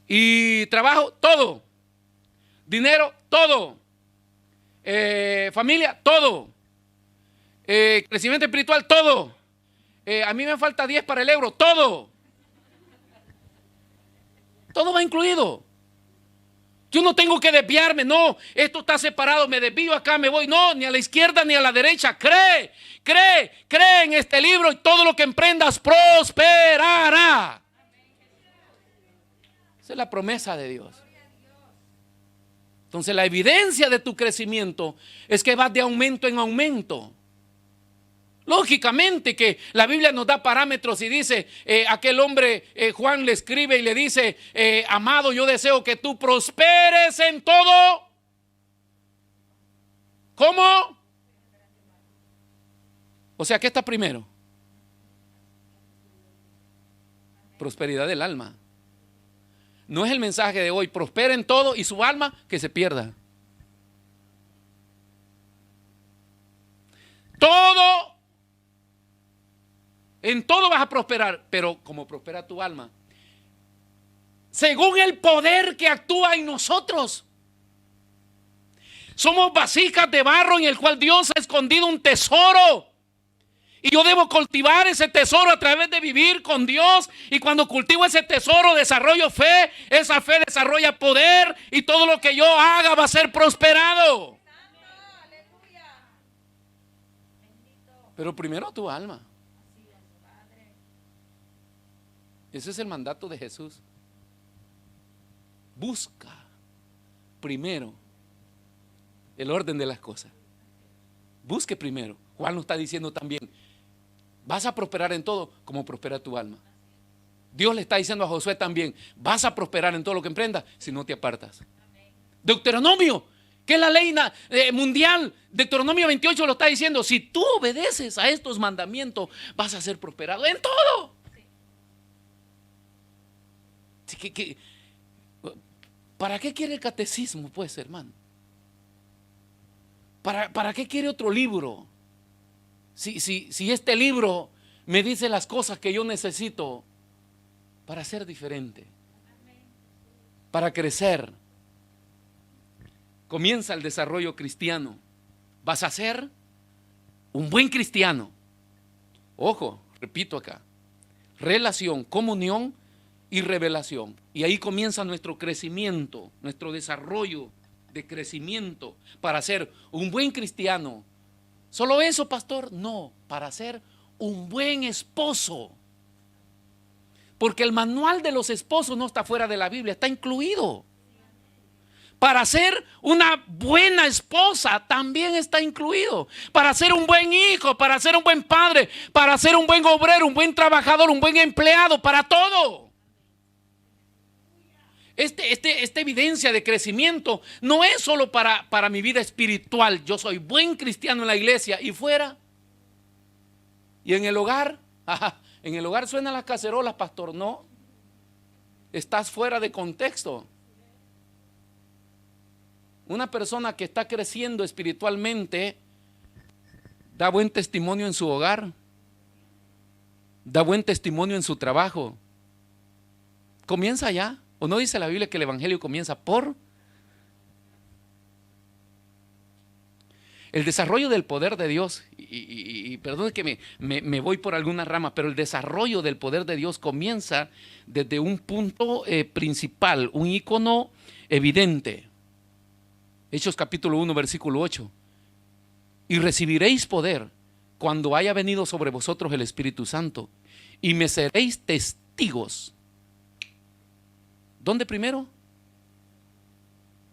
[SPEAKER 1] Y trabajo, todo. Dinero, todo. Familia, todo. Crecimiento espiritual, todo. A mí me falta 10 para el euro, todo. Todo va incluido. Yo no tengo que desviarme, no, esto está separado, me desvío acá, me voy, no, ni a la izquierda ni a la derecha. Cree en este libro y todo lo que emprendas prosperará. Esa es la promesa de Dios. Entonces la evidencia de tu crecimiento es que vas de aumento en aumento. Lógicamente que la Biblia nos da parámetros y dice, aquel hombre, Juan le escribe y le dice, amado, yo deseo que tú prosperes en todo. ¿Cómo? O sea, ¿qué está primero? Prosperidad del alma. No es el mensaje de hoy, prospera en todo y su alma que se pierda. Todo. En todo vas a prosperar, pero como prospera tu alma, según el poder que actúa en nosotros. Somos vasijas de barro en el cual Dios ha escondido un tesoro. Y yo debo cultivar ese tesoro a través de vivir con Dios. Y cuando cultivo ese tesoro, desarrollo fe. Esa fe desarrolla poder. Y todo lo que yo haga va a ser prosperado. Pero primero tu alma. Ese es el mandato de Jesús. Busca primero el orden de las cosas. Busque primero. Juan nos está diciendo también, vas a prosperar en todo como prospera tu alma. Dios le está diciendo a Josué también, vas a prosperar en todo lo que emprendas si no te apartas. Deuteronomio, que es la ley mundial, Deuteronomio 28 lo está diciendo, si tú obedeces a estos mandamientos vas a ser prosperado en todo. ¿Para qué quiere el catecismo, pues, hermano? ¿Para qué quiere otro libro? Si este libro me dice las cosas que yo necesito para ser diferente, para crecer. Comienza el desarrollo cristiano. Vas a ser un buen cristiano. Ojo, repito acá, relación, comunión y revelación. Y ahí comienza nuestro crecimiento, nuestro desarrollo de crecimiento para ser un buen cristiano. ¿Solo eso, pastor? No, para ser un buen esposo. Porque el manual de los esposos no está fuera de la Biblia, está incluido. Para ser una buena esposa también está incluido. Para ser un buen hijo, para ser un buen padre, para ser un buen obrero, un buen trabajador, un buen empleado, para todo. Esta evidencia de crecimiento no es solo para mi vida espiritual. Yo soy buen cristiano en la iglesia y fuera. Y en el hogar, en el hogar suenan las cacerolas, pastor. No, estás fuera de contexto. Una persona que está creciendo espiritualmente da buen testimonio en su hogar, da buen testimonio en su trabajo. Comienza ya. ¿O no dice la Biblia que el evangelio comienza por? El desarrollo del poder de Dios, y perdón que me voy por alguna rama, pero el desarrollo del poder de Dios comienza desde un punto principal, un ícono evidente. Hechos capítulo 1, versículo 8. Y recibiréis poder cuando haya venido sobre vosotros el Espíritu Santo, y me seréis testigos. ¿Dónde primero?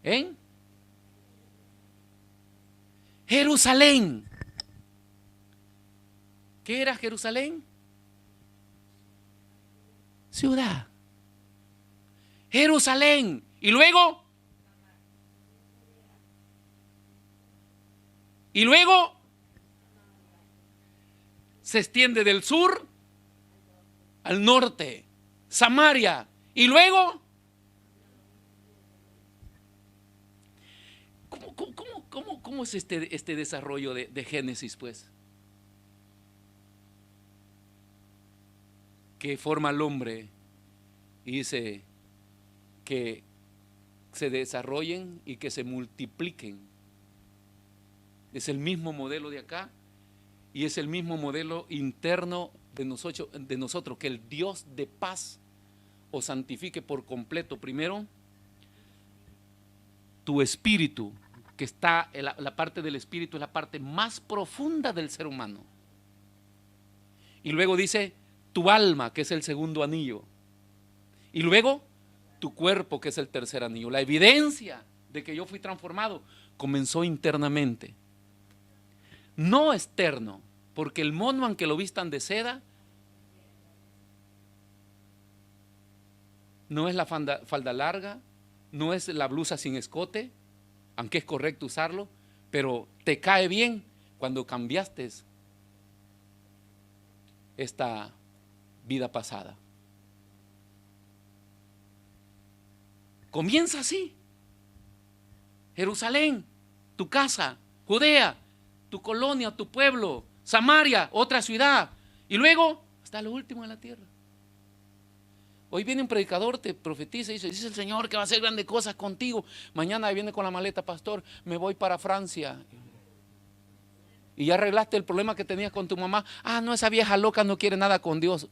[SPEAKER 1] En Jerusalén. ¿Qué era Jerusalén? Ciudad. Jerusalén. Y luego se extiende del sur al norte, Samaria. Y luego, ¿cómo es este desarrollo de Génesis, pues? Que forma al hombre y dice que se desarrollen y que se multipliquen. Es el mismo modelo de acá y es el mismo modelo interno de nosotros, que el Dios de paz os santifique por completo. Primero, tu espíritu, que está, la parte del espíritu es la parte más profunda del ser humano. Y luego dice, tu alma, que es el segundo anillo. Y luego, tu cuerpo, que es el tercer anillo. La evidencia de que yo fui transformado comenzó internamente, no externo, porque el mono, aunque lo vistan de seda, no es la falda larga, no es la blusa sin escote, aunque es correcto usarlo, pero te cae bien cuando cambiaste esta vida pasada. Comienza así. Jerusalén, tu casa, Judea, tu colonia, tu pueblo, Samaria, otra ciudad, y luego hasta lo último en la tierra. Hoy viene un predicador, te profetiza y dice el Señor que va a hacer grandes cosas contigo. Mañana viene con la maleta, pastor, me voy para Francia. Y ya arreglaste el problema que tenías con tu mamá. Ah, no, esa vieja loca no quiere nada con Dios.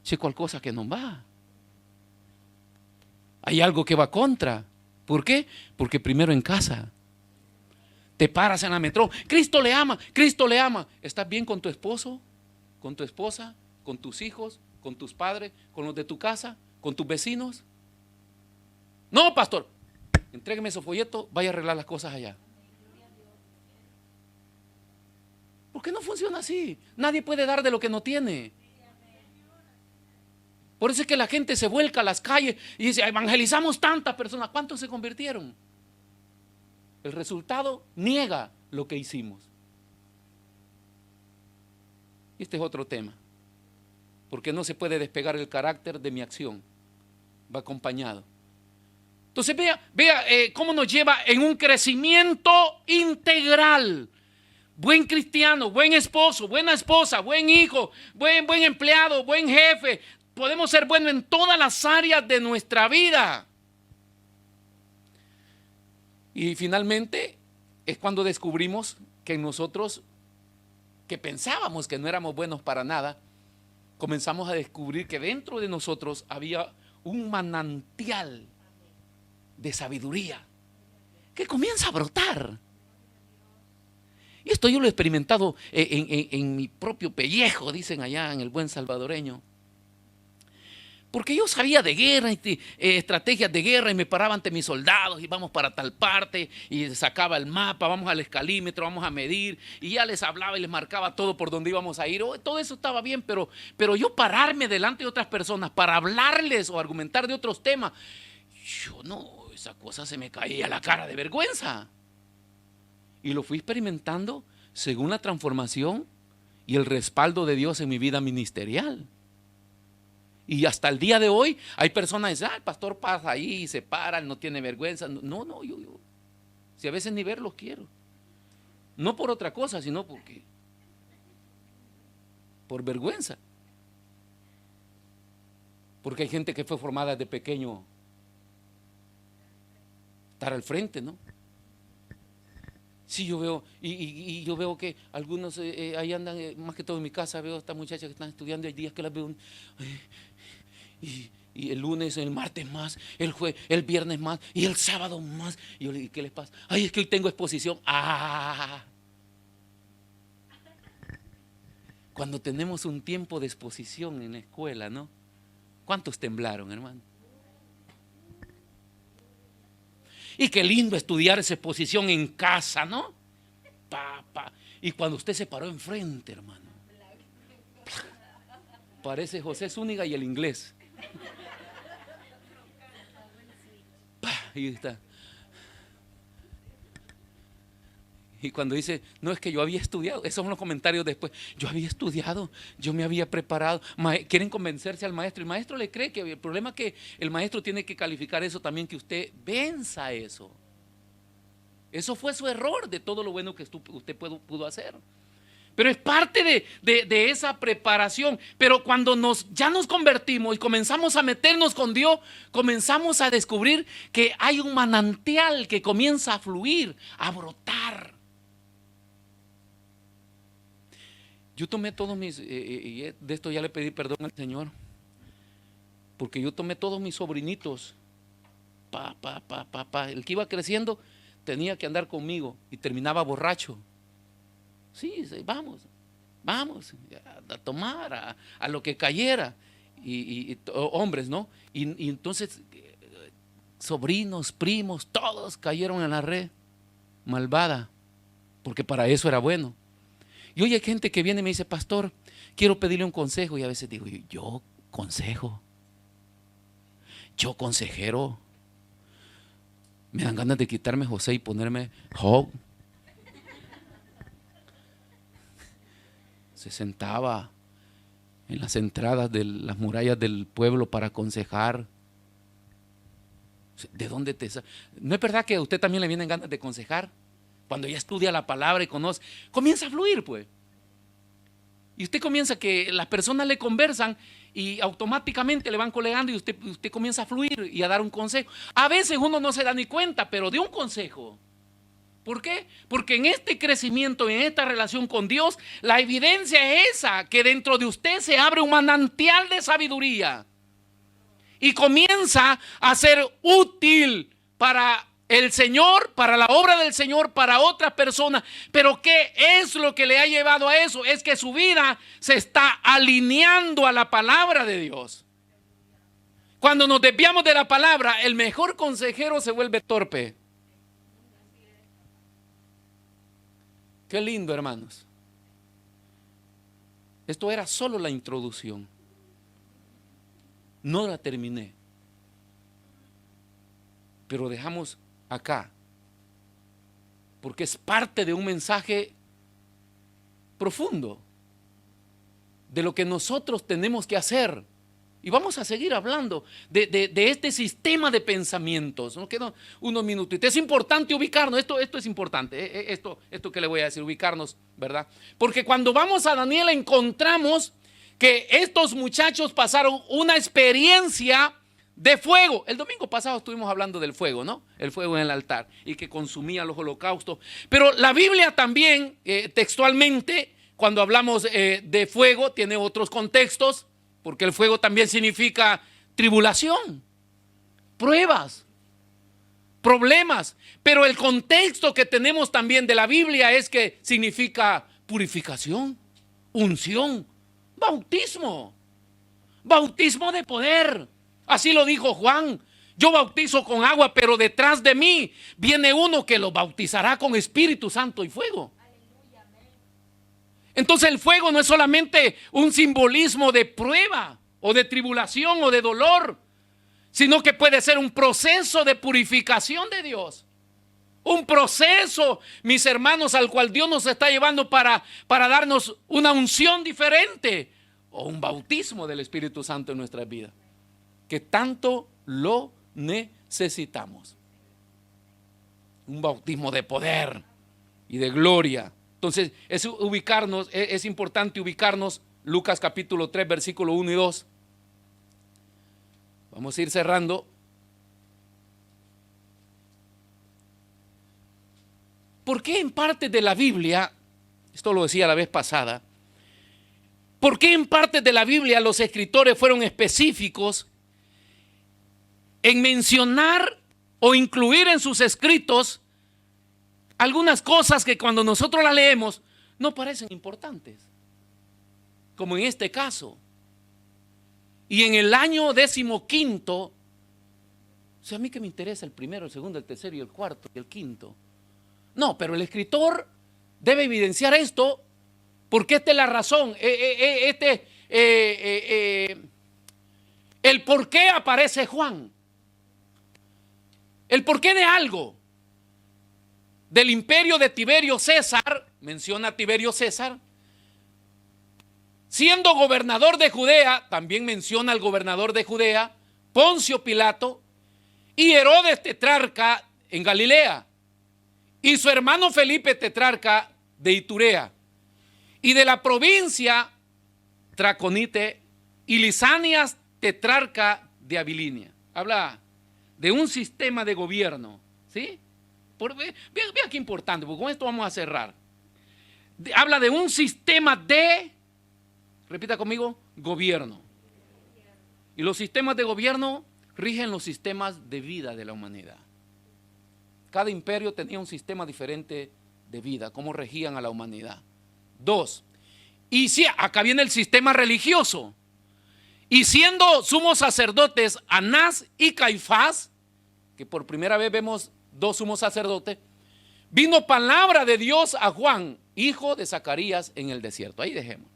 [SPEAKER 1] Che, cual cosa que no va. Hay algo que va contra. ¿Por qué? Porque primero en casa. Te paras en la metro. Cristo le ama, Cristo le ama. ¿Estás bien con tu esposo? ¿Con tu esposa? ¿Con tus hijos? ¿Con tus padres? ¿Con los de tu casa? ¿Con tus vecinos? No, pastor, entrégueme esos folletos, vaya a arreglar las cosas allá. ¿Por qué no funciona así? Nadie puede dar de lo que no tiene. Por eso es que la gente se vuelca a las calles y dice, evangelizamos tantas personas. ¿Cuántos se convirtieron? El resultado niega lo que hicimos. Este es otro tema. Porque no se puede despegar el carácter de mi acción. Va acompañado. Entonces vea cómo nos lleva en un crecimiento integral. Buen cristiano, buen esposo, buena esposa, buen hijo, buen empleado, buen jefe. Podemos ser buenos en todas las áreas de nuestra vida. Y finalmente es cuando descubrimos que nosotros, que pensábamos que no éramos buenos para nada, comenzamos a descubrir que dentro de nosotros había un manantial de sabiduría que comienza a brotar. Y esto yo lo he experimentado en mi propio pellejo, dicen allá en el buen salvadoreño. Porque yo sabía de guerra, estrategias de guerra, y me paraba ante mis soldados y vamos para tal parte y sacaba el mapa, vamos al escalímetro, vamos a medir, y ya les hablaba y les marcaba todo por donde íbamos a ir. Todo eso estaba bien, pero yo pararme delante de otras personas para hablarles o argumentar de otros temas, yo no, esa cosa se me caía la cara de vergüenza. Y lo fui experimentando según la transformación y el respaldo de Dios en mi vida ministerial. Y hasta el día de hoy hay personas que dicen, el pastor pasa ahí, se para, no tiene vergüenza. No, yo si a veces ni verlos quiero. No por otra cosa, sino por vergüenza. Porque hay gente que fue formada desde pequeño estar al frente, ¿no? Sí, yo veo, y yo veo que algunos ahí andan, más que todo en mi casa, veo a estas muchachas que están estudiando, hay días que las veo, y el lunes, el martes más, el viernes más, y el sábado más. Y yo le digo, ¿qué les pasa? Ay, es que hoy tengo exposición. Cuando tenemos un tiempo de exposición en la escuela, ¿no? ¿Cuántos temblaron, hermano? Y qué lindo estudiar esa exposición en casa, ¿no? Y cuando usted se paró enfrente, hermano, parece José Zúñiga y el inglés. Y está. Y cuando dice, no, es que yo había estudiado, esos son los comentarios después, yo había estudiado, yo me había preparado. Quieren convencerse al maestro, el maestro le cree que el problema es que el maestro tiene que calificar eso también, que usted venza eso. Eso fue su error de todo lo bueno que usted pudo hacer. Pero es parte de esa preparación. Pero cuando ya nos convertimos y comenzamos a meternos con Dios, comenzamos a descubrir que hay un manantial que comienza a fluir, a brotar. Yo tomé todos mis, y de esto ya le pedí perdón al Señor, porque yo tomé todos mis sobrinitos, el que iba creciendo tenía que andar conmigo y terminaba borracho. Sí, vamos a tomar, a lo que cayera, hombres, ¿no? Y entonces sobrinos, primos, todos cayeron en la red malvada, porque para eso era bueno. Y hoy hay gente que viene y me dice, pastor, quiero pedirle un consejo. Y a veces digo, yo consejo, yo consejero, me dan ganas de quitarme José y ponerme Job. Se sentaba en las entradas de las murallas del pueblo para aconsejar. ¿De dónde no es verdad que a usted también le vienen ganas de aconsejar? Cuando ya estudia la palabra y conoce, comienza a fluir, pues. Y usted comienza que las personas le conversan y automáticamente le van colegando y usted comienza a fluir y a dar un consejo. A veces uno no se da ni cuenta, pero de un consejo. ¿Por qué? Porque en este crecimiento, en esta relación con Dios, la evidencia es esa, que dentro de usted se abre un manantial de sabiduría y comienza a ser útil para el Señor, para la obra del Señor, para otras personas. Pero ¿qué es lo que le ha llevado a eso? Es que su vida se está alineando a la palabra de Dios. Cuando nos desviamos de la palabra, el mejor consejero se vuelve torpe. Qué lindo, hermanos. Esto era solo la introducción. No la terminé. Pero dejamos acá, porque es parte de un mensaje profundo de lo que nosotros tenemos que hacer. Y vamos a seguir hablando de este sistema de pensamientos. Nos quedan unos minutos. Es importante ubicarnos. Esto es importante. Esto que le voy a decir, ubicarnos, ¿verdad? Porque cuando vamos a Daniel encontramos que estos muchachos pasaron una experiencia de fuego. El domingo pasado estuvimos hablando del fuego, ¿no? El fuego en el altar y que consumía los holocaustos. Pero la Biblia también, textualmente, cuando hablamos de fuego, tiene otros contextos. Porque el fuego también significa tribulación, pruebas, problemas. Pero el contexto que tenemos también de la Biblia es que significa purificación, unción, bautismo de poder. Así lo dijo Juan. Yo bautizo con agua, pero detrás de mí viene uno que lo bautizará con Espíritu Santo y fuego. Entonces el fuego no es solamente un simbolismo de prueba o de tribulación o de dolor, sino que puede ser un proceso de purificación de Dios. Un proceso, mis hermanos, al cual Dios nos está llevando para darnos una unción diferente o un bautismo del Espíritu Santo en nuestras vidas, que tanto lo necesitamos. Un bautismo de poder y de gloria. Entonces, es importante ubicarnos. Lucas capítulo 3, versículo 1 y 2. Vamos a ir cerrando. ¿Por ¿por qué en parte de la Biblia, esto lo decía la vez pasada, por qué en parte de la Biblia los escritores fueron específicos en mencionar o incluir en sus escritos algunas cosas que cuando nosotros las leemos no parecen importantes? Como en este caso. Y en el año 15, o sea, a mí que me interesa el primero, el segundo, el tercero y el cuarto y el quinto. No, pero el escritor debe evidenciar esto porque esta es la razón. El por qué aparece Juan. El por qué de algo. Del imperio de Tiberio César, menciona a Tiberio César. Siendo gobernador de Judea, también menciona al gobernador de Judea, Poncio Pilato, y Herodes tetrarca en Galilea, y su hermano Felipe tetrarca de Iturea, y de la provincia Traconite, y Lisanias tetrarca de Abilinia. Habla de un sistema de gobierno, ¿sí? Vea qué importante, porque con esto vamos a cerrar. Habla de un sistema de, repita conmigo, gobierno. Y los sistemas de gobierno rigen los sistemas de vida de la humanidad. Cada imperio tenía un sistema diferente de vida, cómo regían a la humanidad. 2. Y sí, acá viene el sistema religioso. Y siendo sumos sacerdotes Anás y Caifás, que por primera vez vemos 2 sumos sacerdotes, vino palabra de Dios a Juan, hijo de Zacarías, en el desierto. Ahí dejemos.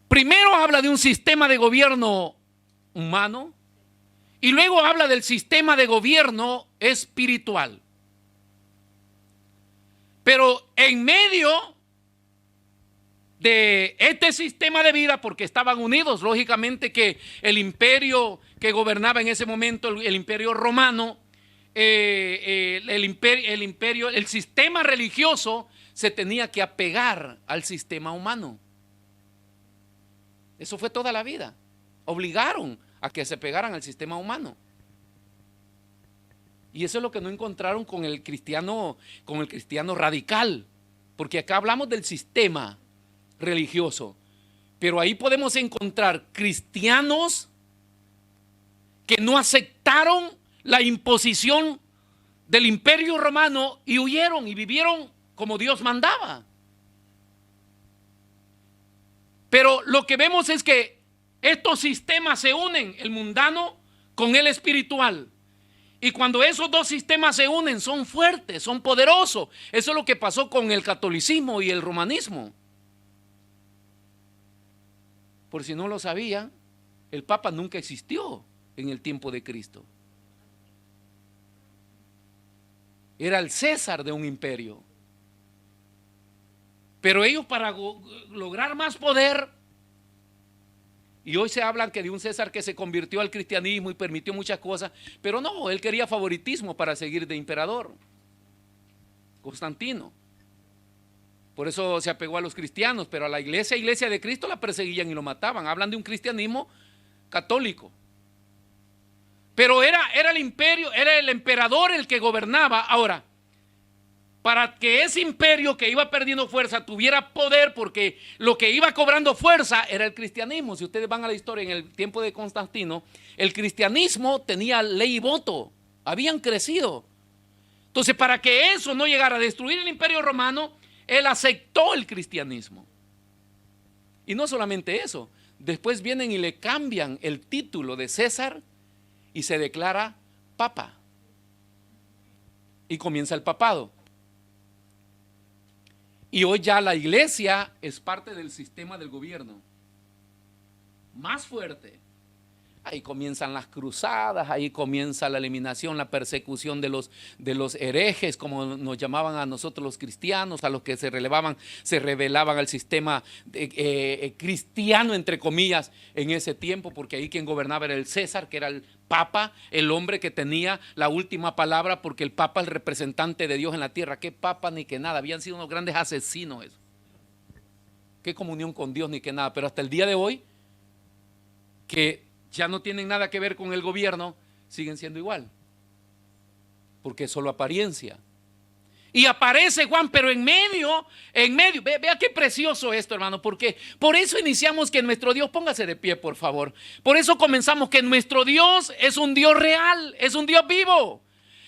[SPEAKER 1] Primero habla de un sistema de gobierno humano y luego habla del sistema de gobierno espiritual. Pero en medio de este sistema de vida, porque estaban unidos, lógicamente que el imperio que gobernaba en ese momento, el imperio romano, el sistema religioso se tenía que apegar al sistema humano. Eso fue toda la vida. Obligaron a que se pegaran al sistema humano. Y eso es lo que no encontraron con el cristiano radical. Porque acá hablamos del sistema religioso. Pero ahí podemos encontrar cristianos que no aceptaron la imposición del imperio romano y huyeron y vivieron como Dios mandaba. Pero lo que vemos es que estos sistemas se unen, el mundano con el espiritual. Y cuando esos 2 sistemas se unen, son fuertes, son poderosos. Eso es lo que pasó con el catolicismo y el romanismo. Por si no lo sabían, el Papa nunca existió en el tiempo de Cristo. Era el César de un imperio. Pero ellos para lograr más poder, y hoy se habla que de un César que se convirtió al cristianismo y permitió muchas cosas, pero no, él quería favoritismo para seguir de emperador, Constantino. Por eso se apegó a los cristianos, pero a la iglesia de Cristo la perseguían y lo mataban. Hablan de un cristianismo católico. Pero era el imperio, era el emperador el que gobernaba. Ahora, para que ese imperio que iba perdiendo fuerza tuviera poder, porque lo que iba cobrando fuerza era el cristianismo. Si ustedes van a la historia, en el tiempo de Constantino, el cristianismo tenía ley y voto, habían crecido. Entonces, para que eso no llegara a destruir el imperio romano, él aceptó el cristianismo. Y no solamente eso, después vienen y le cambian el título de César y se declara papa. Y comienza el papado. Y hoy ya la iglesia es parte del sistema del gobierno más fuerte. Ahí comienzan las cruzadas, ahí comienza la eliminación, la persecución de los herejes, como nos llamaban a nosotros los cristianos, a los que se rebelaban al sistema cristiano, entre comillas, en ese tiempo, porque ahí quien gobernaba era el César, que era el Papa, el hombre que tenía la última palabra, porque el Papa es el representante de Dios en la tierra. ¿Qué Papa ni qué nada? Habían sido unos grandes asesinos eso. ¿Qué comunión con Dios ni qué nada? Pero hasta el día de hoy, que ya no tienen nada que ver con el gobierno, siguen siendo igual, porque es solo apariencia. Y aparece Juan, pero en medio, vea qué precioso esto, hermano, porque por eso iniciamos que nuestro Dios, póngase de pie, por favor. Por eso comenzamos que nuestro Dios es un Dios real, es un Dios vivo.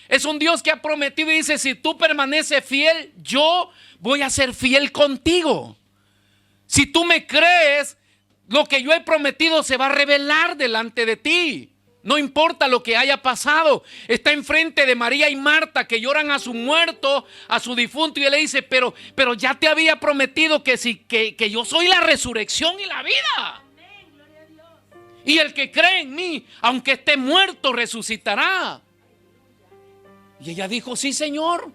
[SPEAKER 1] Es un Dios que ha prometido y dice, si tú permaneces fiel, yo voy a ser fiel contigo. Si tú me crees, lo que yo he prometido se va a revelar delante de ti. No importa lo que haya pasado. Está enfrente de María y Marta que lloran a su muerto, a su difunto, y él le dice, pero ya te había prometido que yo soy la resurrección y la vida. Y el que cree en mí, aunque esté muerto, resucitará. Y ella dijo, sí, Señor,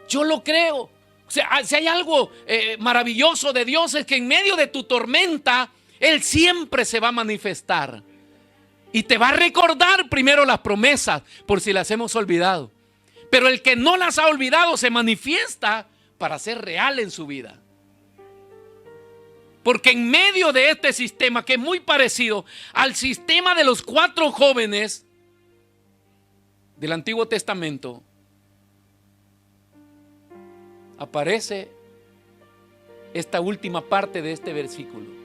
[SPEAKER 1] yo lo creo. O sea, si hay algo maravilloso de Dios, es que en medio de tu tormenta, Él siempre se va a manifestar. Y te va a recordar primero las promesas, por si las hemos olvidado. Pero el que no las ha olvidado se manifiesta para ser real en su vida. Porque en medio de este sistema, que es muy parecido al sistema de los 4 jóvenes del Antiguo Testamento, aparece esta última parte de este versículo.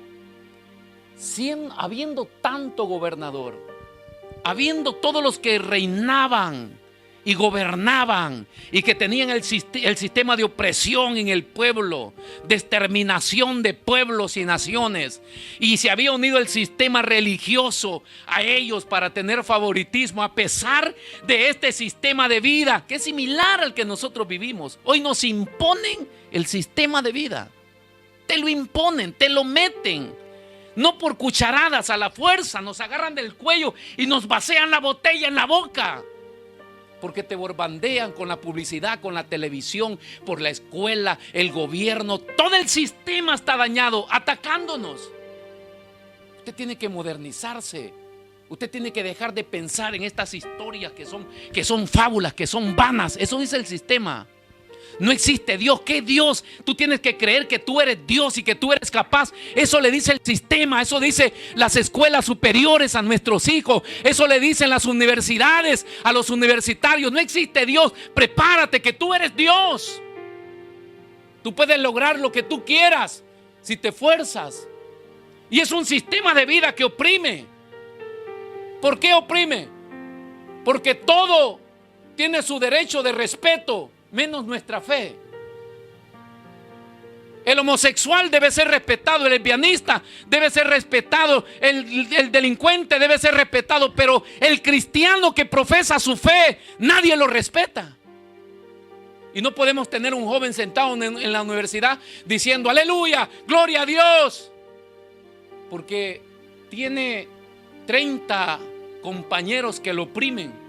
[SPEAKER 1] Habiendo tanto gobernador, habiendo todos los que reinaban y gobernaban y que tenían el sistema de opresión en el pueblo, de exterminación de pueblos y naciones, y se había unido el sistema religioso a ellos para tener favoritismo, a pesar de este sistema de vida que es similar al que nosotros vivimos. Hoy nos imponen el sistema de vida, te lo imponen, te lo meten. No por cucharadas, a la fuerza, nos agarran del cuello y nos vacían la botella en la boca. Porque te bombardean con la publicidad, con la televisión, por la escuela, el gobierno. Todo el sistema está dañado, atacándonos. Usted tiene que modernizarse. Usted tiene que dejar de pensar en estas historias que son fábulas, que son vanas. Eso dice el sistema. No existe Dios. ¿Qué Dios? Tú tienes que creer que tú eres Dios y que tú eres capaz. Eso le dice el sistema. Eso dice las escuelas superiores a nuestros hijos. Eso le dicen las universidades a los universitarios. No existe Dios. Prepárate que tú eres Dios. Tú puedes lograr lo que tú quieras si te esfuerzas. Y es un sistema de vida que oprime. ¿Por qué oprime? Porque todo tiene su derecho de respeto, menos nuestra fe. El homosexual debe ser respetado, el lesbianista debe ser respetado, el delincuente debe ser respetado, pero el cristiano que profesa su fe, nadie lo respeta. Y no podemos tener un joven sentado en la universidad diciendo aleluya, gloria a Dios, porque tiene 30 compañeros que lo oprimen.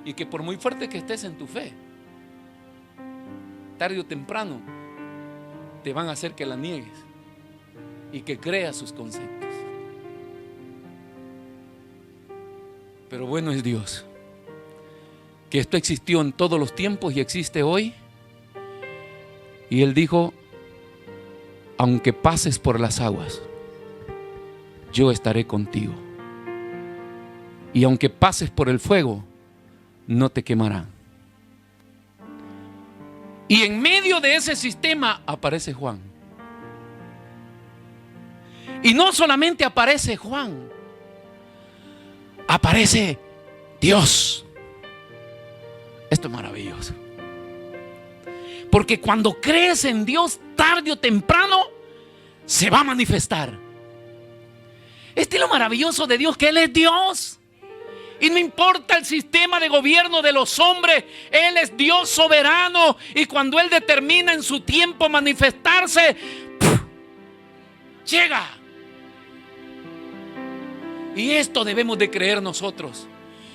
[SPEAKER 1] Y que por muy fuerte que estés en tu fe, tarde o temprano te van a hacer que la niegues y que creas sus conceptos. Pero bueno es Dios, que esto existió en todos los tiempos y existe hoy. Y Él dijo, aunque pases por las aguas, yo estaré contigo. Y aunque pases por el fuego, no te quemarán. Y en medio de ese sistema aparece Juan. Y no solamente aparece Juan, aparece Dios. Esto es maravilloso. Porque cuando crees en Dios, tarde o temprano se va a manifestar. Este es lo maravilloso de Dios, que Él es Dios. Y no importa el sistema de gobierno de los hombres, Él es Dios soberano. Y cuando Él determina en su tiempo manifestarse, llega. Y esto debemos de creer nosotros.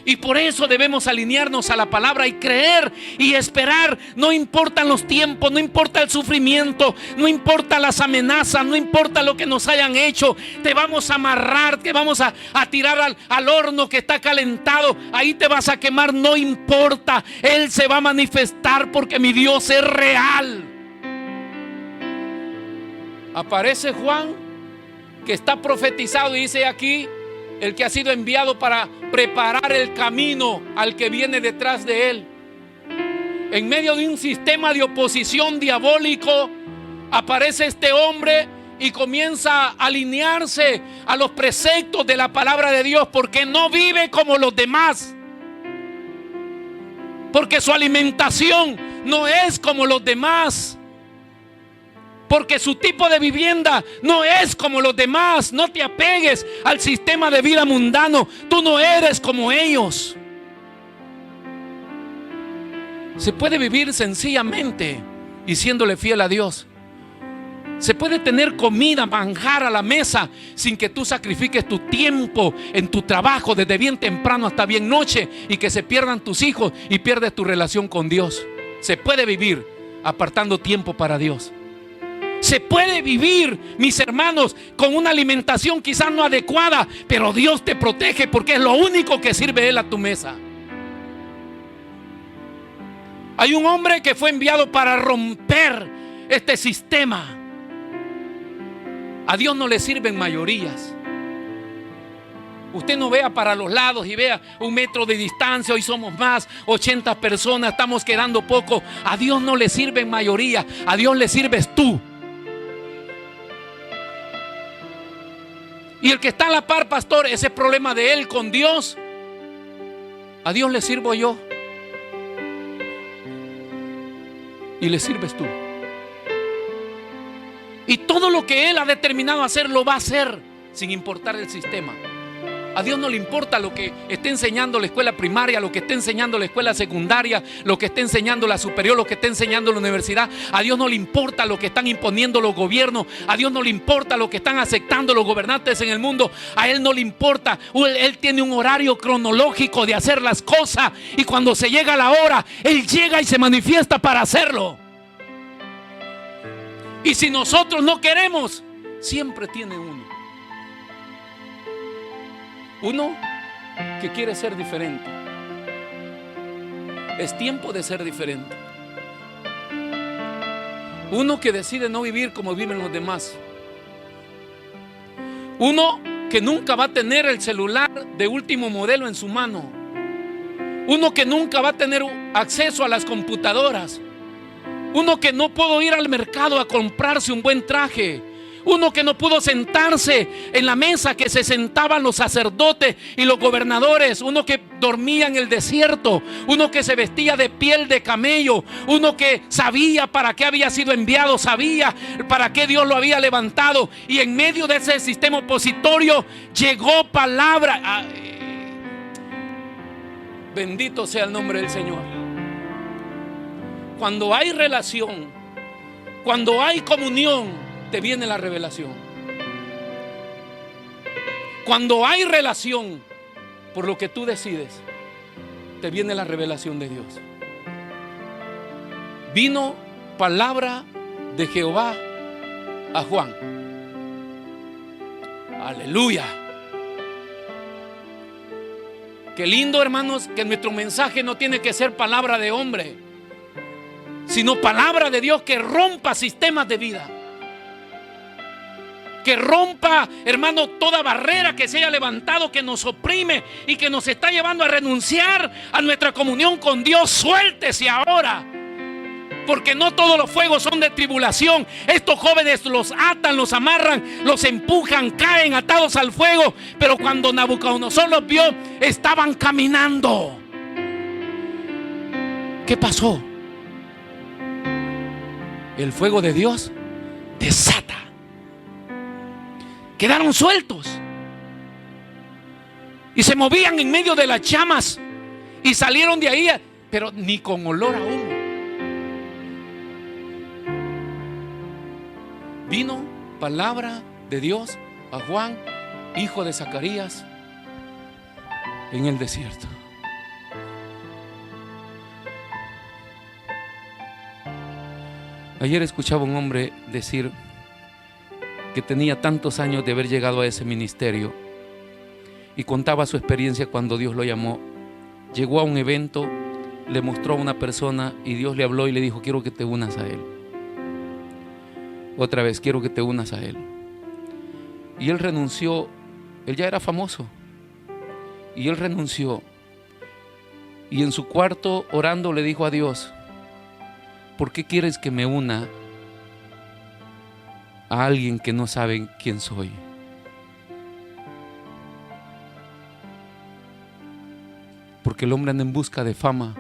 [SPEAKER 1] Y por eso debemos alinearnos a la palabra y creer y esperar. No importan los tiempos, no importa el sufrimiento, no importa las amenazas, no importa lo que nos hayan hecho. Te vamos a amarrar, te vamos a tirar al horno que está calentado. Ahí te vas a quemar, no importa. Él se va a manifestar porque mi Dios es real. Aparece Juan, que está profetizado, y dice aquí: el que ha sido enviado para preparar el camino al que viene detrás de él. En medio de un sistema de oposición diabólico, aparece este hombre y comienza a alinearse a los preceptos de la palabra de Dios, porque no vive como los demás, porque su alimentación no es como los demás, porque su tipo de vivienda no es como los demás. No te apegues al sistema de vida mundano. Tú no eres como ellos. Se puede vivir sencillamente y siéndole fiel a Dios. Se puede tener comida, manjar a la mesa sin que tú sacrifiques tu tiempo en tu trabajo desde bien temprano hasta bien noche y que se pierdan tus hijos y pierdes tu relación con Dios. Se puede vivir apartando tiempo para Dios. Se puede vivir, mis hermanos, con una alimentación quizás no adecuada, pero Dios te protege porque es lo único que sirve Él a tu mesa. Hay un hombre que fue enviado para romper este sistema. A Dios no le sirven mayorías. Usted no vea para los lados y vea 1 metro de distancia. Hoy somos más, 80 personas, estamos quedando poco. A Dios no le sirven mayoría. A Dios le sirves tú. Y el que está a la par, pastor, ese problema de él con Dios. A Dios le sirvo yo y le sirves tú. Y todo lo que Él ha determinado hacer, lo va a hacer sin importar el sistema. A Dios no le importa lo que esté enseñando la escuela primaria, lo que esté enseñando la escuela secundaria, lo que esté enseñando la superior, lo que esté enseñando la universidad. A Dios no le importa lo que están imponiendo los gobiernos. A Dios no le importa lo que están aceptando los gobernantes en el mundo. A Él no le importa. Él tiene un horario cronológico de hacer las cosas. Y cuando se llega la hora, Él llega y se manifiesta para hacerlo. Y si nosotros no queremos, siempre tiene uno que quiere ser diferente. Es tiempo de ser diferente. Uno que decide no vivir como viven los demás. Uno que nunca va a tener el celular de último modelo en su mano. Uno que nunca va a tener acceso a las computadoras. Uno que no pudo ir al mercado a comprarse un buen traje. Uno que no pudo sentarse en la mesa que se sentaban los sacerdotes y los gobernadores. Uno que dormía en el desierto. Uno que se vestía de piel de camello. Uno que sabía para qué había sido enviado, sabía para qué Dios lo había levantado. Y en medio de ese sistema opositorio llegó palabra. Bendito sea el nombre del Señor. Cuando hay relación, cuando hay comunión, te viene la revelación. Cuando hay relación por lo que tú decides, te viene la revelación de Dios. Vino palabra de Jehová a Juan. Aleluya. Qué lindo, hermanos, que nuestro mensaje no tiene que ser palabra de hombre, sino palabra de Dios que rompa sistemas de vida. Que rompa, hermano, toda barrera que se haya levantado, que nos oprime y que nos está llevando a renunciar a nuestra comunión con Dios. Suéltese ahora, porque no todos los fuegos son de tribulación. Estos jóvenes los atan, los amarran, los empujan, caen atados al fuego. Pero cuando Nabucodonosor los vio, estaban caminando. ¿Qué pasó? El fuego de Dios desata. Quedaron sueltos y se movían en medio de las llamas y salieron de ahí, pero ni con olor a humo. Vino palabra de Dios a Juan, hijo de Zacarías, en el desierto. Ayer escuchaba un hombre decir que tenía tantos años de haber llegado a ese ministerio y contaba su experiencia cuando Dios lo llamó. Llegó a un evento, le mostró a una persona y Dios le habló y le dijo: quiero que te unas a él. Otra vez, quiero que te unas a él. Y él renunció. Él ya era famoso y él renunció, y en su cuarto orando le dijo a Dios: ¿por qué quieres que me una a alguien que no sabe quién soy? Porque el hombre anda en busca de fama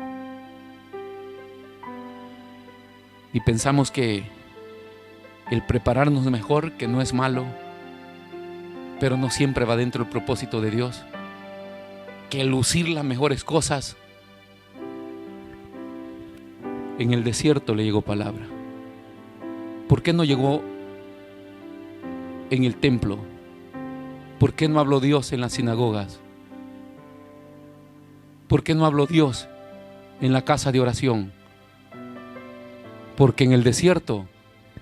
[SPEAKER 1] y pensamos que el prepararnos mejor, que no es malo, pero no siempre va dentro del propósito de Dios. Que el lucir las mejores cosas. En el desierto le llegó palabra. ¿Por qué no llegó en el templo? ¿Por qué no habló Dios en las sinagogas? ¿Por qué no habló Dios en la casa de oración? Porque en el desierto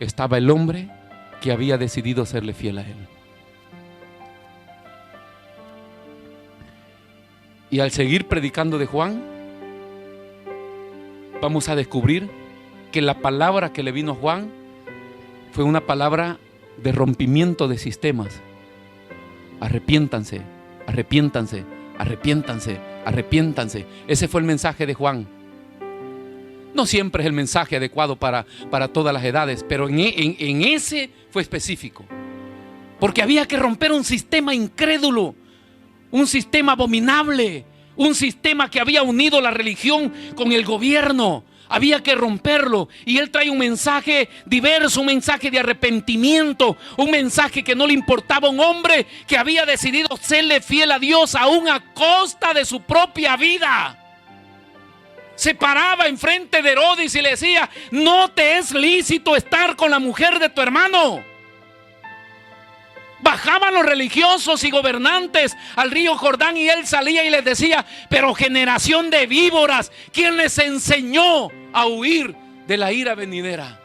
[SPEAKER 1] estaba el hombre que había decidido serle fiel a Él. Y al seguir predicando de Juan, vamos a descubrir que la palabra que le vino a Juan fue una palabra de rompimiento de sistemas. Arrepiéntanse, arrepiéntanse, arrepiéntanse, arrepiéntanse. Ese fue el mensaje de Juan. No siempre es el mensaje adecuado para todas las edades, pero en ese fue específico. Porque había que romper un sistema incrédulo, un sistema abominable, un sistema que había unido la religión con el gobierno. Había que romperlo. Y él trae un mensaje diverso, un mensaje de arrepentimiento, un mensaje que no le importaba a un hombre que había decidido serle fiel a Dios aún a costa de su propia vida. Se paraba enfrente de Herodes y le decía: no te es lícito estar con la mujer de tu hermano. Bajaban los religiosos y gobernantes al río Jordán y él salía y les decía: pero generación de víboras, ¿quién les enseñó a huir de la ira venidera?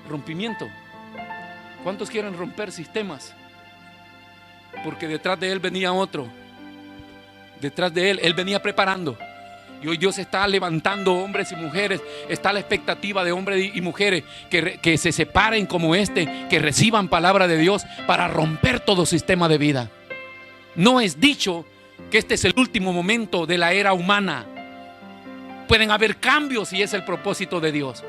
[SPEAKER 1] Rompimiento. ¿Cuántos quieren romper sistemas? Porque detrás de él venía otro. Detrás de él venía preparando. Y hoy Dios está levantando hombres y mujeres. Está la expectativa de hombres y mujeres que se separen como que reciban palabra de Dios para romper todo sistema de vida. No es dicho que este es el último momento de la era humana. Pueden haber cambios y es el propósito de Dios.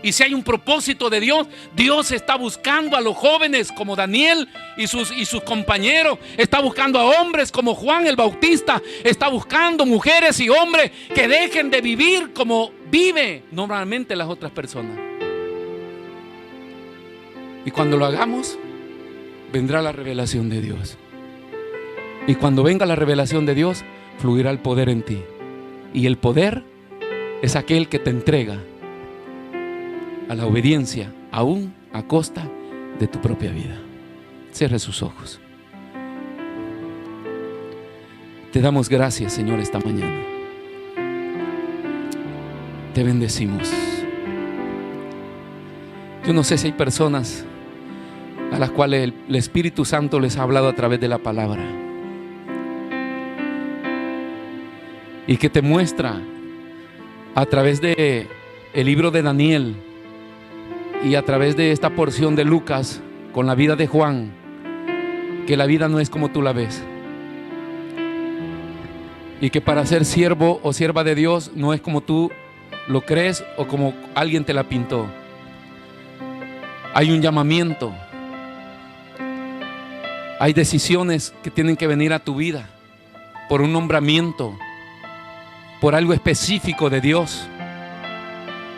[SPEAKER 1] Y si hay un propósito de Dios, Dios está buscando a los jóvenes como Daniel y sus compañeros. Está buscando a hombres como Juan el Bautista. Está buscando mujeres y hombres que dejen de vivir como vive normalmente las otras personas. Y cuando lo hagamos, vendrá la revelación de Dios. Y cuando venga la revelación de Dios, fluirá el poder en ti. Y el poder es aquel que te entrega a la obediencia, aún a costa de tu propia vida. Cierre sus ojos. Te damos gracias, Señor, esta mañana. Te bendecimos. Yo no sé si hay personas a las cuales el Espíritu Santo les ha hablado a través de la palabra y que te muestra a través de el libro de Daniel y a través de esta porción de Lucas con la vida de Juan, que la vida no es como tú la ves, y que para ser siervo o sierva de Dios no es como tú lo crees o como alguien te la pintó. Hay un llamamiento, hay decisiones que tienen que venir a tu vida por un nombramiento, por algo específico de Dios.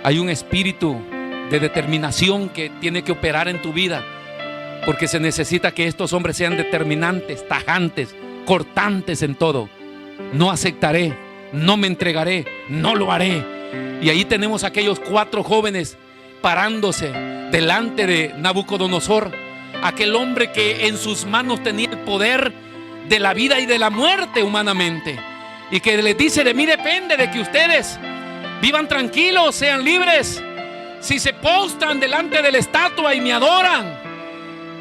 [SPEAKER 1] Hay un espíritu de determinación que tiene que operar en tu vida, porque se necesita que estos hombres sean determinantes, tajantes, cortantes en todo. No aceptaré, no me entregaré, no lo haré. Y ahí tenemos a aquellos 4 jóvenes parándose delante de Nabucodonosor, aquel hombre que en sus manos tenía el poder de la vida y de la muerte humanamente, y que les dice: de mí depende de que ustedes vivan tranquilos, sean libres, si se postran delante de la estatua y me adoran.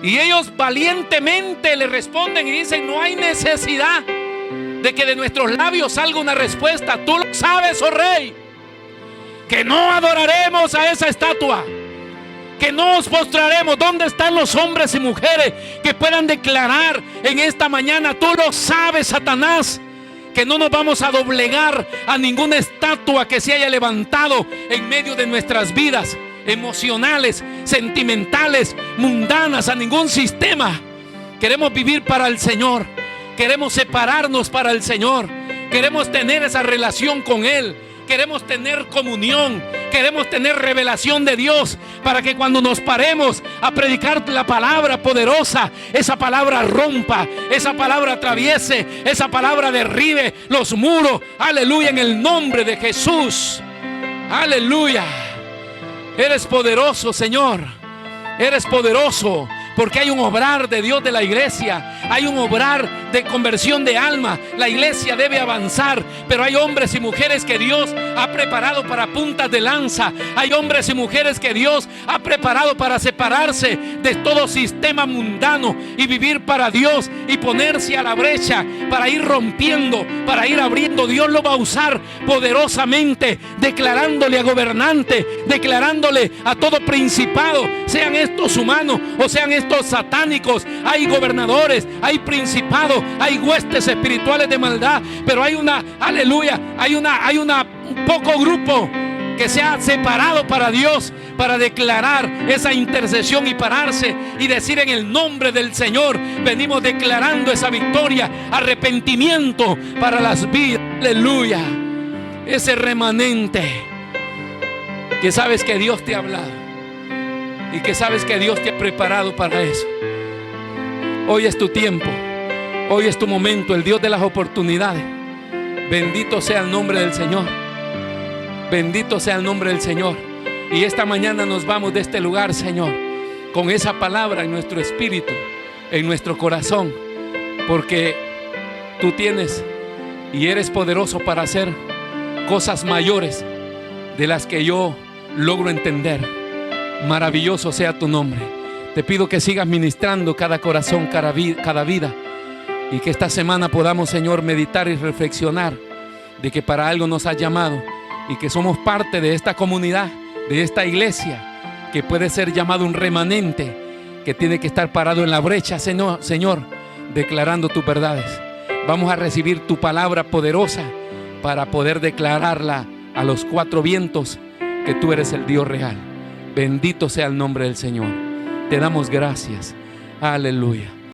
[SPEAKER 1] Y ellos valientemente le responden y dicen: no hay necesidad de que de nuestros labios salga una respuesta. Tú lo sabes, oh rey, que no adoraremos a esa estatua, que no nos postraremos. ¿Dónde están los hombres y mujeres que puedan declarar en esta mañana: tú lo sabes, Satanás, que no nos vamos a doblegar a ninguna estatua que se haya levantado en medio de nuestras vidas emocionales, sentimentales, mundanas, a ningún sistema. Queremos vivir para el Señor, queremos separarnos para el Señor, queremos tener esa relación con Él, queremos tener comunión, queremos tener revelación de Dios, para que cuando nos paremos a predicar la palabra poderosa, esa palabra rompa, esa palabra atraviese, esa palabra derribe los muros. Aleluya, en el nombre de Jesús. Aleluya. Eres poderoso, Señor. Eres poderoso. Porque hay un obrar de Dios de la iglesia. Hay un obrar de conversión de alma. La iglesia debe avanzar, pero hay hombres y mujeres que Dios ha preparado para puntas de lanza. Hay hombres y mujeres que Dios ha preparado para separarse de todo sistema mundano y vivir para Dios y ponerse a la brecha para ir rompiendo, para ir abriendo. Dios lo va a usar poderosamente, declarándole a gobernantes, declarándole a todo principado, sean estos humanos o sean estos satánicos. Hay gobernadores, hay principados, hay huestes espirituales de maldad, pero hay una, aleluya, hay un poco grupo que se ha separado para Dios, para declarar esa intercesión y pararse y decir: en el nombre del Señor venimos declarando esa victoria, arrepentimiento para las vidas. Aleluya. Ese remanente que sabes que Dios te ha hablado y que sabes que Dios te ha preparado para eso. Hoy es tu tiempo, hoy es tu momento, el Dios de las oportunidades. Bendito sea el nombre del Señor. Bendito sea el nombre del Señor. Y esta mañana nos vamos de este lugar, Señor, con esa palabra en nuestro espíritu, en nuestro corazón, porque tú tienes y eres poderoso para hacer cosas mayores de las que yo logro entender. Maravilloso sea tu nombre. Te pido que sigas ministrando cada corazón, cada vida, y que esta semana podamos, Señor, meditar y reflexionar de que para algo nos has llamado y que somos parte de esta comunidad, de esta iglesia, que puede ser llamado un remanente que tiene que estar parado en la brecha, Señor, declarando tus verdades. Vamos a recibir tu palabra poderosa para poder declararla a los cuatro vientos, que tú eres el Dios real. Bendito sea el nombre del Señor. Te damos gracias. Aleluya.